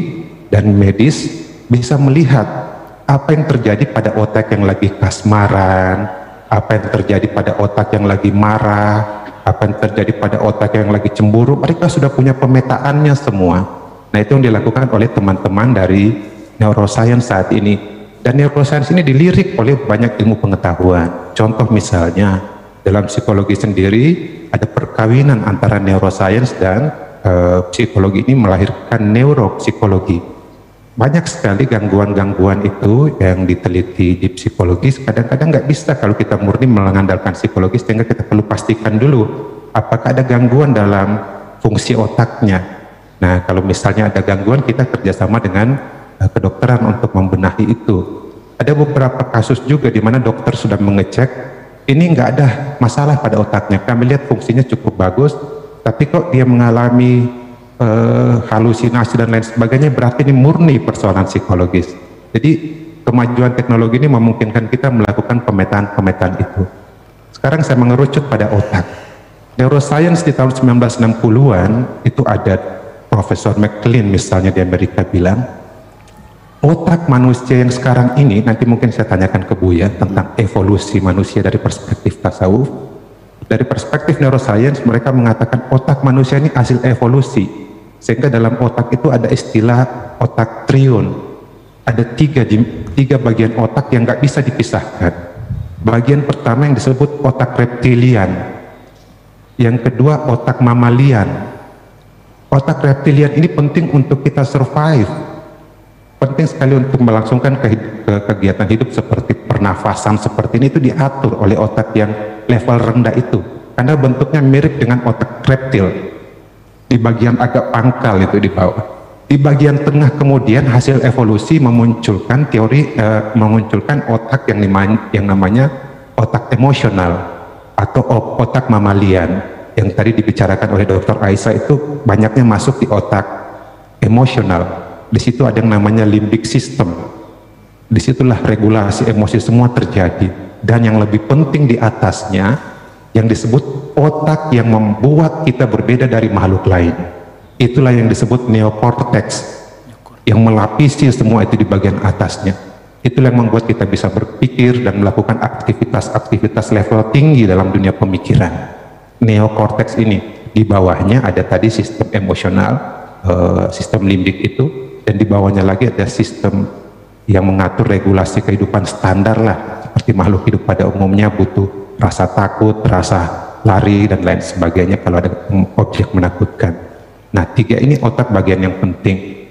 dan medis bisa melihat apa yang terjadi pada otak yang lagi kasmaran, apa yang terjadi pada otak yang lagi marah, apa yang terjadi pada otak yang lagi cemburu. Mereka sudah punya pemetaannya semua. Nah, itu yang dilakukan oleh teman-teman dari neuroscience saat ini. Dan neuroscience ini dilirik oleh banyak ilmu pengetahuan. Contoh misalnya, dalam psikologi sendiri ada perkawinan antara neuroscience dan psikologi ini melahirkan neuropsikologi. Banyak sekali gangguan-gangguan itu yang diteliti di psikologis. Kadang-kadang nggak bisa kalau kita murni mengandalkan psikologis, sehingga kita perlu pastikan dulu apakah ada gangguan dalam fungsi otaknya. Nah, kalau misalnya ada gangguan, kita kerjasama dengan kedokteran untuk membenahi itu. Ada beberapa kasus juga di mana dokter sudah mengecek, ini nggak ada masalah pada otaknya, kami lihat fungsinya cukup bagus, tapi kok dia mengalami halusinasi dan lain sebagainya, berarti ini murni persoalan psikologis. Jadi kemajuan teknologi ini memungkinkan kita melakukan pemetaan-pemetaan itu. Sekarang saya mengerucut pada otak. Neuroscience di tahun 1960-an itu ada Profesor McLean misalnya di Amerika bilang, otak manusia yang sekarang ini, nanti mungkin saya tanyakan ke Buya tentang evolusi manusia dari perspektif tasawuf. Dari perspektif neuroscience mereka mengatakan otak manusia ini hasil evolusi. Sehingga dalam otak itu ada istilah otak triun. Ada tiga bagian otak yang nggak bisa dipisahkan. Bagian pertama yang disebut otak reptilian. Yang kedua otak mamalian. Otak reptilian ini penting untuk kita survive. Penting sekali untuk melangsungkan kegiatan hidup seperti pernafasan seperti ini, itu diatur oleh otak yang level rendah itu. Karena bentuknya mirip dengan otak reptil. Di bagian agak pangkal itu di bawah. Di bagian tengah kemudian hasil evolusi memunculkan teori, memunculkan otak yang namanya otak emosional atau otak mamalian yang tadi dibicarakan oleh Dr. Aisyah. Itu banyaknya masuk di otak emosional. Di situ ada yang namanya limbic system. Disitulah regulasi emosi semua terjadi. Dan yang lebih penting di atasnya, yang disebut otak yang membuat kita berbeda dari makhluk lain. Itulah yang disebut neokortex, yang melapisi semua itu di bagian atasnya. Itulah yang membuat kita bisa berpikir dan melakukan aktivitas-aktivitas level tinggi dalam dunia pemikiran. Neokortex ini, di bawahnya ada tadi sistem emosional, sistem limbik itu, dan di bawahnya lagi ada sistem yang mengatur regulasi kehidupan standar lah, seperti makhluk hidup pada umumnya butuh rasa takut, rasa lari dan lain sebagainya kalau ada objek menakutkan. Nah, tiga ini otak bagian yang penting.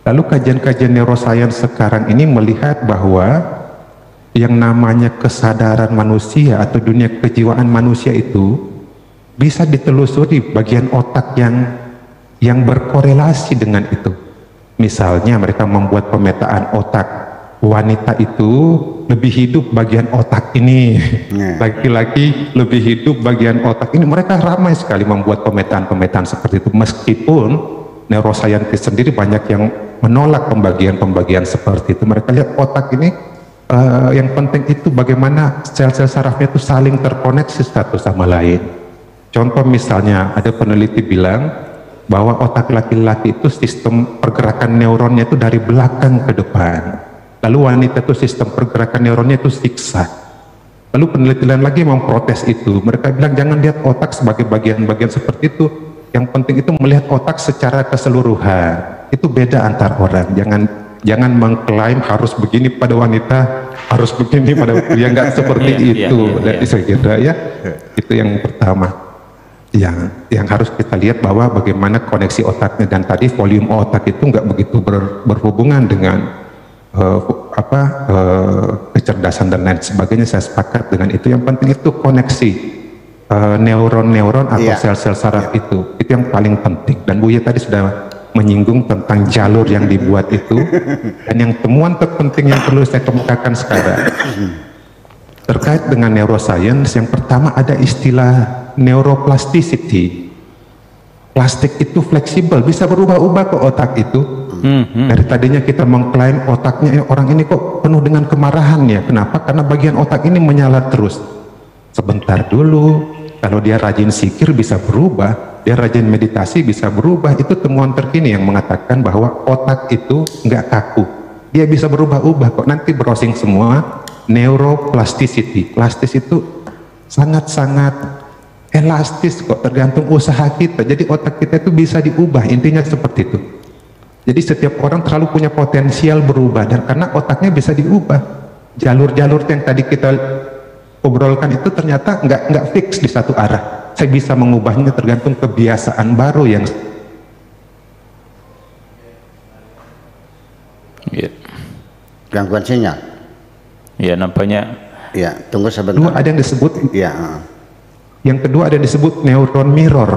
Lalu kajian-kajian neuroscience sekarang ini melihat bahwa yang namanya kesadaran manusia atau dunia kejiwaan manusia itu bisa ditelusuri bagian otak yang berkorelasi dengan itu. Misalnya mereka membuat pemetaan otak, wanita itu lebih hidup bagian otak ini, laki-laki lebih hidup bagian otak ini. Mereka ramai sekali membuat pemetaan-pemetaan seperti itu, meskipun neuroscientist sendiri banyak yang menolak pembagian-pembagian seperti itu. Mereka lihat otak ini yang penting itu bagaimana sel-sel sarafnya itu saling terkoneksi satu sama lain. Contoh misalnya ada peneliti bilang bahwa otak laki-laki itu sistem pergerakan neuronnya itu dari belakang ke depan, lalu wanita itu sistem pergerakan neuronnya itu zigzag. Lalu penelitian lagi memprotes itu, mereka bilang jangan lihat otak sebagai bagian-bagian seperti itu, yang penting itu melihat otak secara keseluruhan. Itu beda antar orang. Jangan mengklaim harus begini pada wanita, harus begini pada pria, nggak seperti itu. Jadi saya kira ya itu yang pertama. Yang harus kita lihat bahwa bagaimana koneksi otaknya, dan tadi volume otak itu nggak begitu berhubungan dengan kecerdasan dan lain sebagainya. Saya sepakat dengan itu. Yang penting itu koneksi neuron-neuron atau sel-sel saraf itu yang paling penting. Dan Buya tadi sudah menyinggung tentang jalur yang dibuat itu, dan yang temuan terpenting yang perlu saya kemukakan sekarang terkait dengan neuroscience. Yang pertama ada istilah neuroplasticity. Plastik itu fleksibel, bisa berubah-ubah ke otak itu. Dari tadinya kita mengklaim otaknya orang ini kok penuh dengan kemarahan ya. Kenapa? Karena bagian otak ini menyala terus. Sebentar dulu, kalau dia rajin zikir bisa berubah, dia rajin meditasi bisa berubah. Itu temuan terkini yang mengatakan bahwa otak itu nggak kaku, dia bisa berubah-ubah kok. Nanti browsing semua neuroplasticity. Plastis itu sangat-sangat elastis kok, tergantung usaha kita. Jadi otak kita itu bisa diubah, intinya seperti itu. Jadi setiap orang terlalu punya potensial berubah, dan karena otaknya bisa diubah, jalur-jalur yang tadi kita obrolkan itu ternyata nggak fix di satu arah. Saya bisa mengubahnya tergantung kebiasaan baru yang gangguan sinyal. Ya, nampaknya. Ya, tunggu sebentar. Kedua ada yang disebut. Ya. Yang kedua ada yang disebut neuron mirror,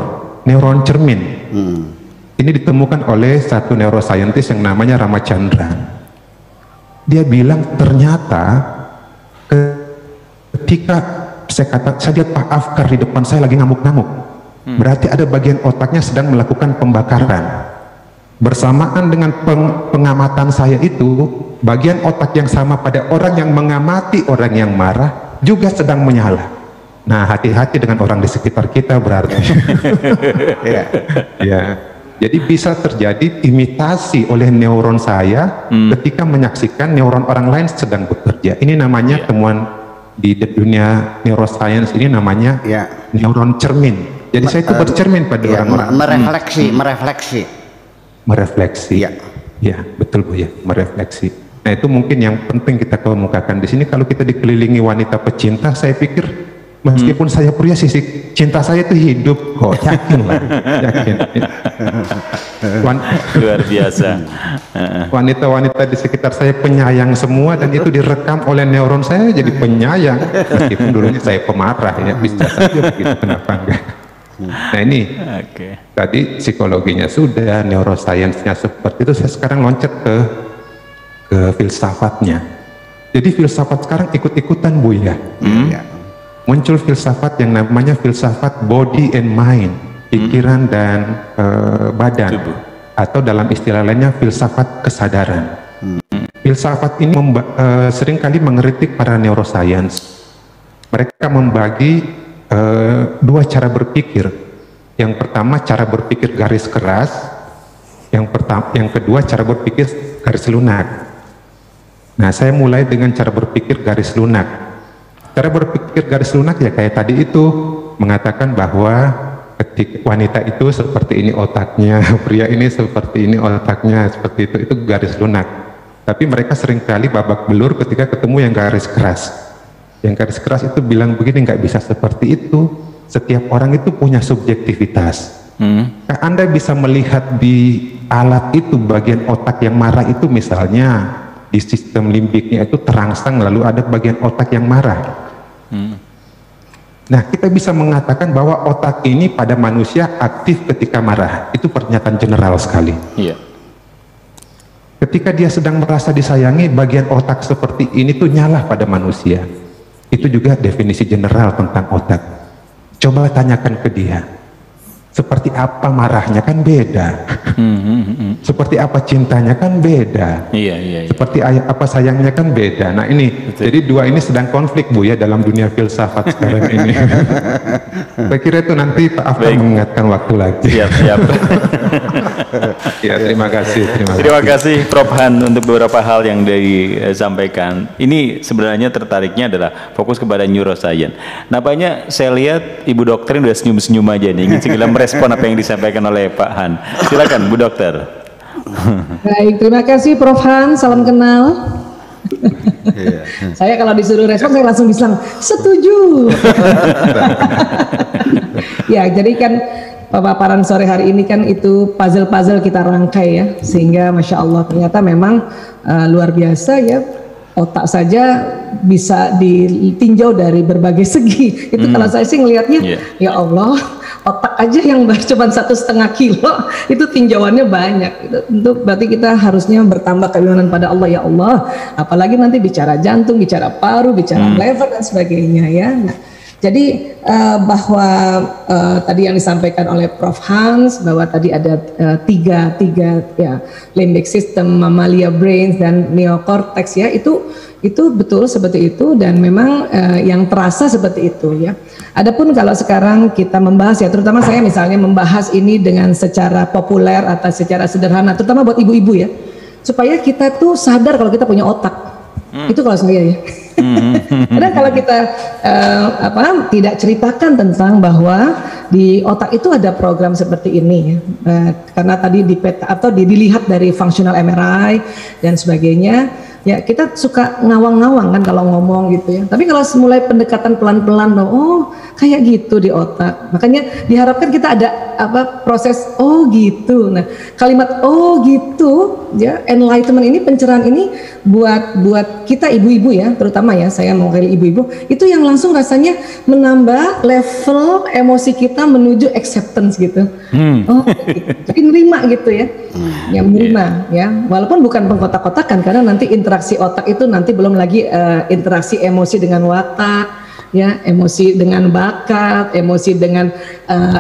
neuron cermin. Ini ditemukan oleh satu neuroscientist yang namanya Ramachandran. Dia bilang ternyata ketika saya lihat Pak Afkar di depan saya lagi ngamuk-ngamuk, berarti ada bagian otaknya sedang melakukan pembakaran. Bersamaan dengan pengamatan saya itu, bagian otak yang sama pada orang yang mengamati orang yang marah juga sedang menyala. Nah, hati-hati dengan orang di sekitar kita berarti. Ya. Jadi bisa terjadi imitasi oleh neuron saya ketika menyaksikan neuron orang lain sedang bekerja. Ini namanya temuan di dunia neuroscience, ini namanya neuron cermin. Jadi saya itu bercermin pada orang-orang. Merefleksi. Ya, betul Bu ya, merefleksi. Nah, itu mungkin yang penting kita kemukakan di sini. Kalau kita dikelilingi wanita pecinta, saya pikir meskipun saya pria, sisi cinta saya itu hidup kok, yakin lah, yakin. Luar biasa. Wanita-wanita di sekitar saya penyayang semua, dan itu direkam oleh neuron saya jadi penyayang, meskipun dulunya saya pemarah ya, bisa saja begitu, kenapa enggak. Nah ini tadi psikologinya sudah, neuroscience-nya seperti itu. Saya sekarang loncat ke filsafatnya. Jadi filsafat sekarang ikut-ikutan Bu ya. Muncul filsafat yang namanya filsafat body and mind, pikiran dan badan, atau dalam istilah lainnya filsafat kesadaran. Filsafat ini seringkali mengkritik para neuroscience. Mereka membagi dua cara berpikir. Yang pertama cara berpikir garis keras, yang kedua cara berpikir garis lunak. Nah, saya mulai dengan cara berpikir garis lunak. Cara berpikir garis lunak ya kayak tadi itu, mengatakan bahwa ketika wanita itu seperti ini otaknya, pria ini seperti ini otaknya, seperti itu garis lunak. Tapi mereka seringkali babak belur ketika ketemu yang garis keras. Yang garis keras itu bilang begini, nggak bisa seperti itu. Setiap orang itu punya subjektivitas. Anda bisa melihat di alat itu bagian otak yang marah itu, misalnya di sistem limbiknya itu terangsang, lalu ada bagian otak yang marah. Nah, kita bisa mengatakan bahwa otak ini pada manusia aktif ketika marah. Itu pernyataan general sekali. Iya. Ketika dia sedang merasa disayangi, bagian otak seperti ini tuh nyala pada manusia. Itu juga definisi general tentang otak. Coba tanyakan ke dia, seperti apa marahnya kan beda, seperti apa cintanya kan beda, Iya. seperti apa sayangnya kan beda. Nah ini, jadi dua ini sedang konflik Bu ya dalam dunia filsafat sekarang ini. Saya kira itu nanti Pak Afkan mengingatkan waktu lagi. Siap. Ya, terima kasih. Terima kasih Prof. Han untuk beberapa hal yang disampaikan. Ini sebenarnya tertariknya adalah fokus kepada neuroscience. Nampaknya saya lihat Ibu Dokter udah senyum-senyum aja nih, ingin segera merespon apa yang disampaikan oleh Pak Han. Silakan Bu Dokter. Baik, terima kasih Prof. Han, salam kenal. Saya kalau disuruh respon saya langsung bilang setuju. Ya, jadi kan paparan sore hari ini kan itu puzzle-puzzle kita rangkai ya, sehingga Masya Allah ternyata memang luar biasa ya, otak saja bisa ditinjau dari berbagai segi. Itu kalau saya sih ngelihatnya, ya Allah, otak aja yang cuma 1,5 kilo itu tinjauannya banyak. Itu tentu berarti kita harusnya bertambah keimanan pada Allah, ya Allah. Apalagi nanti bicara jantung, bicara paru, bicara lever dan sebagainya ya. Nah, jadi bahwa tadi yang disampaikan oleh Prof. Hans bahwa tadi ada tiga ya, limbic system, mammalia brains dan neocortex ya, itu betul seperti itu dan memang yang terasa seperti itu ya. Adapun kalau sekarang kita membahas ya, terutama saya misalnya membahas ini dengan secara populer atau secara sederhana, terutama buat ibu-ibu ya, supaya kita tuh sadar kalau kita punya otak. Itu kalau saya ya. Karena kalau kita tidak ceritakan tentang bahwa di otak itu ada program seperti ini ya. Karena tadi di peta atau dilihat dari functional MRI dan sebagainya, ya kita suka ngawang-ngawang kan kalau ngomong gitu ya. Tapi kalau mulai pendekatan pelan-pelan, oh kayak gitu di otak. Makanya diharapkan kita ada proses oh gitu. Nah, kalimat oh gitu ya, enlightenment ini, pencerahan ini buat kita ibu-ibu ya, terutama ya saya mewakili ibu-ibu, itu yang langsung rasanya menambah level emosi kita menuju acceptance gitu. Oh, gitu. Jadi nerima gitu ya. Ya menerima ya. Walaupun bukan pengkotak-kotakan, karena nanti interaksi otak itu nanti belum lagi interaksi emosi dengan watak. Ya, emosi dengan bakat, emosi dengan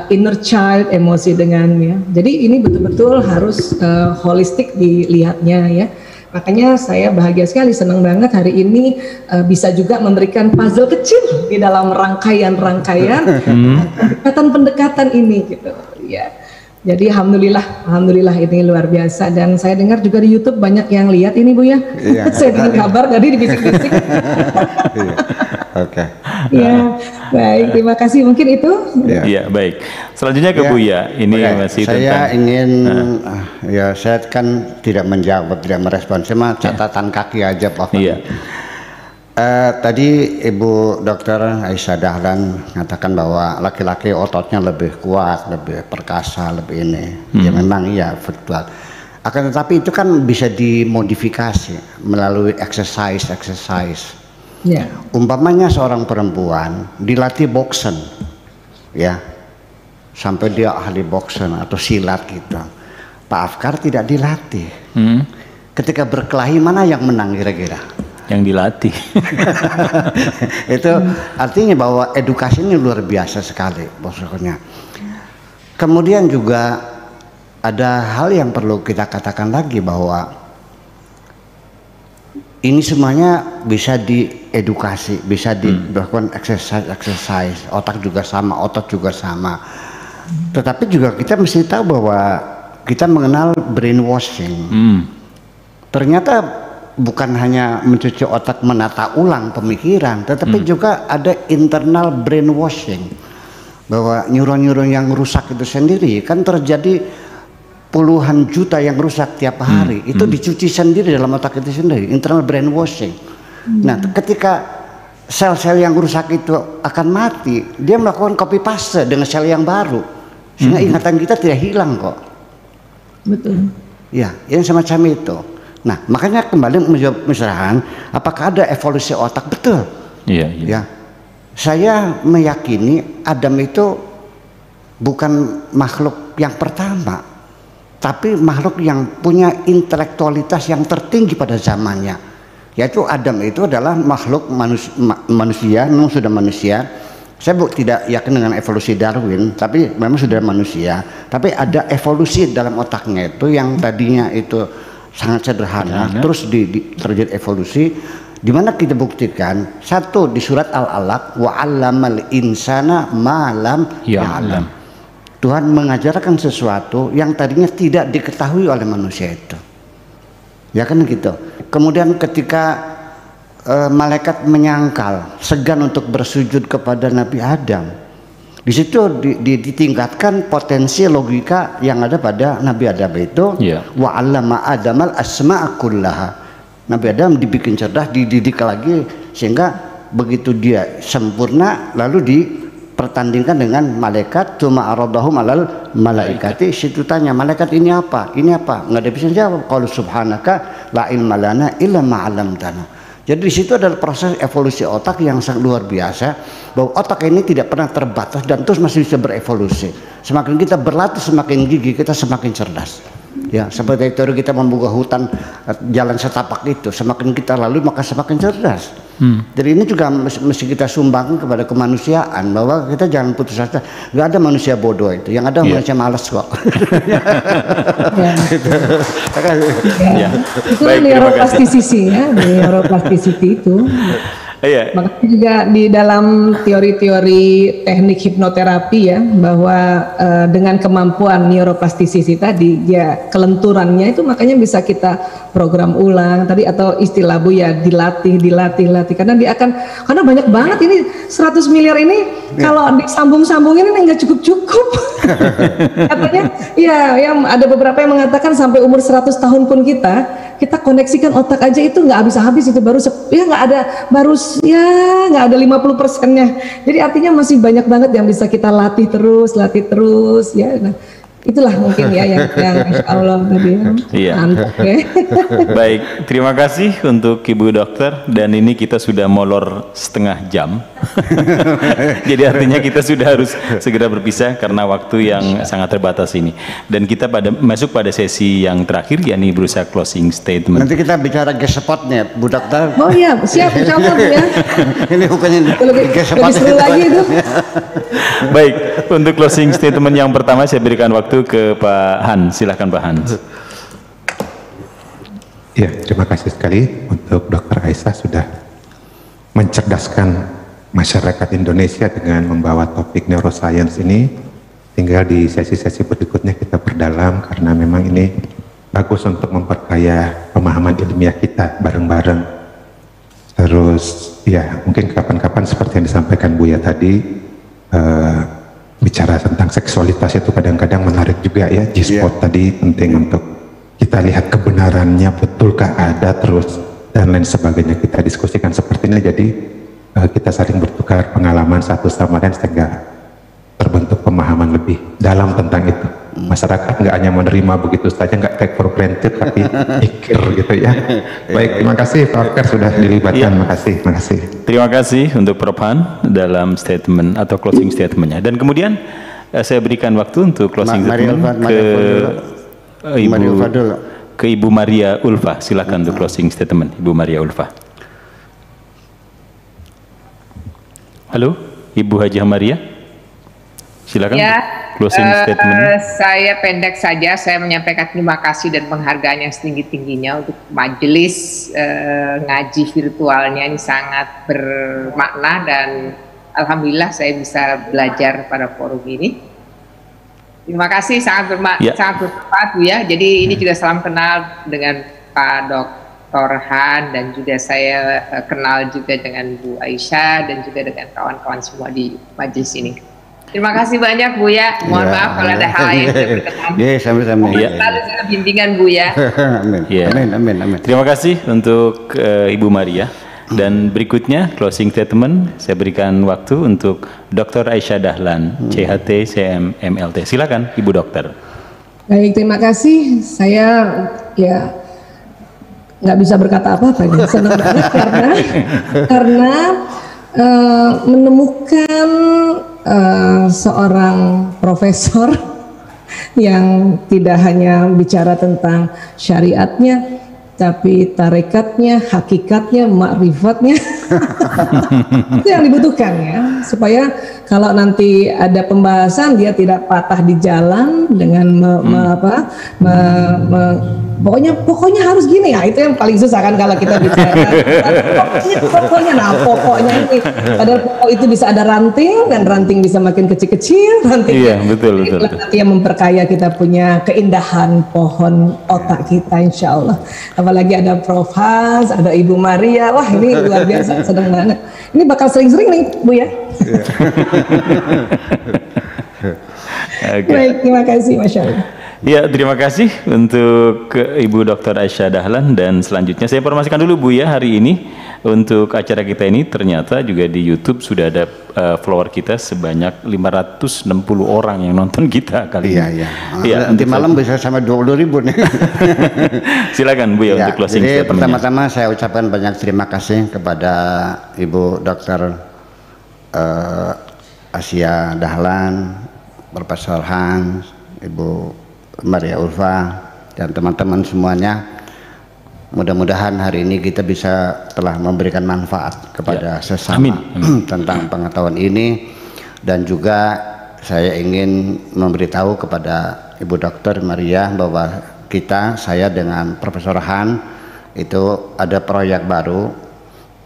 inner child, emosi dengan ya. Jadi ini betul-betul harus holistik dilihatnya ya. Makanya saya bahagia sekali, senang banget hari ini bisa juga memberikan puzzle kecil di dalam rangkaian-rangkaian pendekatan-pendekatan ini gitu ya. Jadi alhamdulillah ini luar biasa, dan saya dengar juga di YouTube banyak yang lihat ini Bu ya. Iya, saya dengar kabar tadi dibisik-bisik. Oke. Ya, baik, terima kasih. Mungkin itu. Iya, baik. Selanjutnya ke Buya. Ini masih saya tentang ingin ya, saya kan tidak menjawab, tidak merespon, cuma catatan kaki aja Pak. Iya. Tadi Ibu Dokter Aisyah Dahlan mengatakan bahwa laki-laki ototnya lebih kuat, lebih perkasa, lebih ini. Ya memang iya betul. Akan tetapi itu kan bisa dimodifikasi melalui exercise. Ya. Umpamanya seorang perempuan dilatih boxen, ya, sampai dia ahli boxen atau silat gitu. Pak Afkar tidak dilatih. Ketika berkelahi mana yang menang kira-kira? yang dilatih. Itu artinya bahwa edukasi ini luar biasa sekali pokoknya. Kemudian juga ada hal yang perlu kita katakan lagi, bahwa ini semuanya bisa diedukasi, bisa dilakukan exercise, otak juga sama, otot juga sama. Tetapi juga kita mesti tahu bahwa kita mengenal brainwashing. Ternyata bukan hanya mencuci otak, menata ulang pemikiran, tetapi juga ada internal brainwashing, bahwa neuron-neuron yang rusak itu sendiri kan terjadi puluhan juta yang rusak tiap hari, itu dicuci sendiri dalam otak itu sendiri, internal brainwashing. Nah, ketika sel-sel yang rusak itu akan mati, dia melakukan copy paste dengan sel yang baru, sehingga ingatan kita tidak hilang kok. Betul. Ya, yang semacam itu. Nah, makanya kembali menjawab misalkan, apakah ada evolusi otak? Betul. Iya. Ya, saya meyakini Adam itu bukan makhluk yang pertama, tapi makhluk yang punya intelektualitas yang tertinggi pada zamannya. Yaitu Adam itu adalah makhluk manusia, memang sudah manusia. Saya tidak yakin dengan evolusi Darwin, tapi memang sudah manusia. Tapi ada evolusi dalam otaknya itu yang tadinya itu sangat sederhana, terus terjadi evolusi, di mana kita buktikan satu di surat Al-Alaq, wa 'allamal insana ma lam ya'lam. Tuhan mengajarkan sesuatu yang tadinya tidak diketahui oleh manusia itu. Ya kan gitu. Kemudian ketika malaikat menyangkal, segan untuk bersujud kepada Nabi Adam, di situ ditingkatkan potensi logika yang ada pada Nabi Adam itu. Wa 'allama Adamal asma'a kullaha. Nabi Adam dibikin cerdas, dididik lagi sehingga begitu dia sempurna lalu dipertandingkan dengan malaikat. Tuma aradahum alal malaikati. Situ tanya malaikat, ini apa? Ini apa? Nggak ada bisa jawab. Qalu subhanaka la ilma lana illa ma 'allamtana. Jadi di situ adalah proses evolusi otak yang sangat luar biasa, bahwa otak ini tidak pernah terbatas dan terus masih bisa berevolusi. Semakin kita berlatih, semakin gigih, kita semakin cerdas. Ya, seperti teori kita membuka hutan jalan setapak itu, semakin kita lalui maka semakin cerdas. Jadi ini juga mesti kita sumbangkan kepada kemanusiaan, bahwa kita jangan putus asa. Gak ada manusia bodoh itu, yang ada manusia malas kok. Itu neuroplasticity ya, neuroplasticity itu. Makanya juga di dalam teori-teori teknik hipnoterapi ya, bahwa dengan kemampuan neuroplasticity tadi ya, kelenturannya itu makanya bisa kita program ulang tadi, atau istilah Bu ya, dilatih karena dia akan, karena banyak banget ini 100 miliar ini kalau disambung-sambungin ini nggak cukup katanya ya, yang ada beberapa yang mengatakan sampai umur 100 tahun pun kita koneksikan otak aja itu nggak habis-habis, itu baru nggak ada 50%-nya. Jadi artinya masih banyak banget yang bisa kita latih terus ya. Nah, itulah mungkin ya yang insya Allah tadi ya. Baik, terima kasih untuk Ibu Dokter, dan ini kita sudah molor setengah jam. Jadi artinya kita sudah harus segera berpisah karena waktu yang sangat terbatas ini. Dan kita masuk pada sesi yang terakhir, yakni berusaha closing statement. Nanti kita bicara G-spotnya, Bu Dokter. Oh iya, siap, insya Allah ya. Ini bukannya G-spot. Lebih seru lagi itu. Baik, untuk closing statement yang pertama saya berikan waktu ke Pak Hans. Silahkan Pak Hans. Ya, terima kasih sekali untuk Dr. Aisyah sudah mencerdaskan masyarakat Indonesia dengan membawa topik neuroscience ini. Tinggal di sesi-sesi berikutnya kita perdalam, karena memang ini bagus untuk memperkaya pemahaman ilmiah kita bareng-bareng. Terus ya, mungkin kapan-kapan seperti yang disampaikan Buya tadi, bicara tentang seksualitas itu kadang-kadang menarik juga ya. G-spot tadi penting untuk kita lihat kebenarannya, betulkah ada, terus dan lain sebagainya kita diskusikan seperti ini. Jadi kita saling bertukar pengalaman satu sama lain sehingga terbentuk pemahaman lebih dalam tentang itu. Masyarakat nggak hanya menerima begitu saja, nggak take for granted, tapi pikir gitu ya. Baik, terima kasih Pak Dokter sudah dilibatkan. Terima kasih. Terima kasih untuk Prof. Han dalam statement atau closing statementnya. Dan kemudian saya berikan waktu untuk closing statement ke Ibu Maria Ulfa. Silakan untuk closing statement, Ibu Maria Ulfa. Halo, Ibu Hajah Maria. Silakan closing statement. Saya pendek saja, saya menyampaikan terima kasih dan penghargaan yang setinggi-tingginya untuk majelis ngaji virtualnya, ini sangat bermakna dan alhamdulillah saya bisa belajar pada forum ini. Terima kasih, sangat bermanfaat Bu ya. Jadi ini juga salam kenal dengan Pak Dr. Han, dan juga saya kenal juga dengan Bu Aisyah dan juga dengan kawan-kawan semua di majelis ini. Terima kasih banyak Bu ya. Mohon maaf kalau ada hal yang berkenan. Sama-sama. Selalu dalam bimbingan Bu ya. Amin. Terima kasih untuk Ibu Maria. Dan berikutnya closing statement saya berikan waktu untuk Dr. Aisyah Dahlan, CHT, CM, MLT. Silakan Ibu Dokter. Baik, terima kasih. Saya ya nggak bisa berkata apa-apa ini. Senang banget karena menemukan seorang profesor yang tidak hanya bicara tentang syariatnya, tapi tarekatnya, hakikatnya, makrifatnya. Itu yang dibutuhkan ya, supaya kalau nanti ada pembahasan dia tidak patah di jalan dengan pokoknya harus gini ya. Itu yang paling susah kan kalau kita bicara pokoknya ini, padahal pokok itu bisa ada ranting dan ranting bisa makin kecil-kecil, ranting betul. nanti yang memperkaya kita punya keindahan pohon otak kita, insya Allah. Apalagi ada Prof. Has, ada Ibu Maria, wah ini luar biasa, seneng banget. Ini bakal sering-sering nih Bu ya. Baik, terima kasih, Masya Allah. Ya, terima kasih untuk Ibu Dr. Aisyah Dahlan, dan selanjutnya saya informasikan dulu Bu ya, hari ini untuk acara kita ini ternyata juga di YouTube sudah ada follower kita sebanyak 560 orang yang nonton kita kali ini. Iya. Nanti malam bisa sampai 20.000 nih. Silakan Bu ya, untuk closing jadi statement-nya. pertama-tama saya ucapkan banyak terima kasih kepada Ibu Dr. Aisyah Dahlan, Profesor Hans, Ibu Maria Ulfa, dan teman-teman semuanya. Mudah-mudahan hari ini kita bisa telah memberikan manfaat kepada sesama tentang pengetahuan ini, dan juga saya ingin memberitahu kepada Ibu Dr. Maria bahwa saya dengan Profesor Han itu ada proyek baru.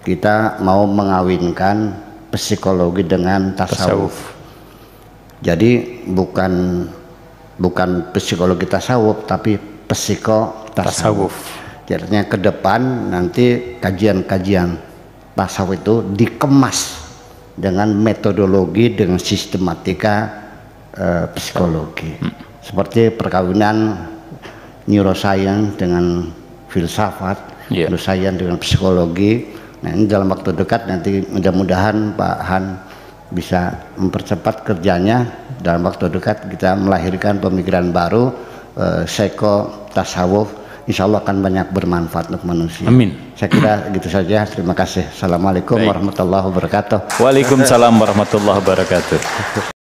Kita mau mengawinkan psikologi dengan tasawuf. Jadi bukan psikologi tasawuf, tapi psikotasawuf. Jadinya ke depan nanti kajian-kajian tasawuf itu dikemas dengan metodologi, dengan sistematika psikologi. Seperti perkawinan neuroscience dengan filsafat, neuroscience dengan psikologi. Nah, ini dalam waktu dekat nanti mudah-mudahan Pak Han bisa mempercepat kerjanya. Dalam waktu dekat kita melahirkan pemikiran baru, psikotasawuf, insya Allah akan banyak bermanfaat untuk manusia. Amin. Saya kira gitu saja. Terima kasih. Assalamualaikum warahmatullahi wabarakatuh. Waalaikumsalam warahmatullahi wabarakatuh.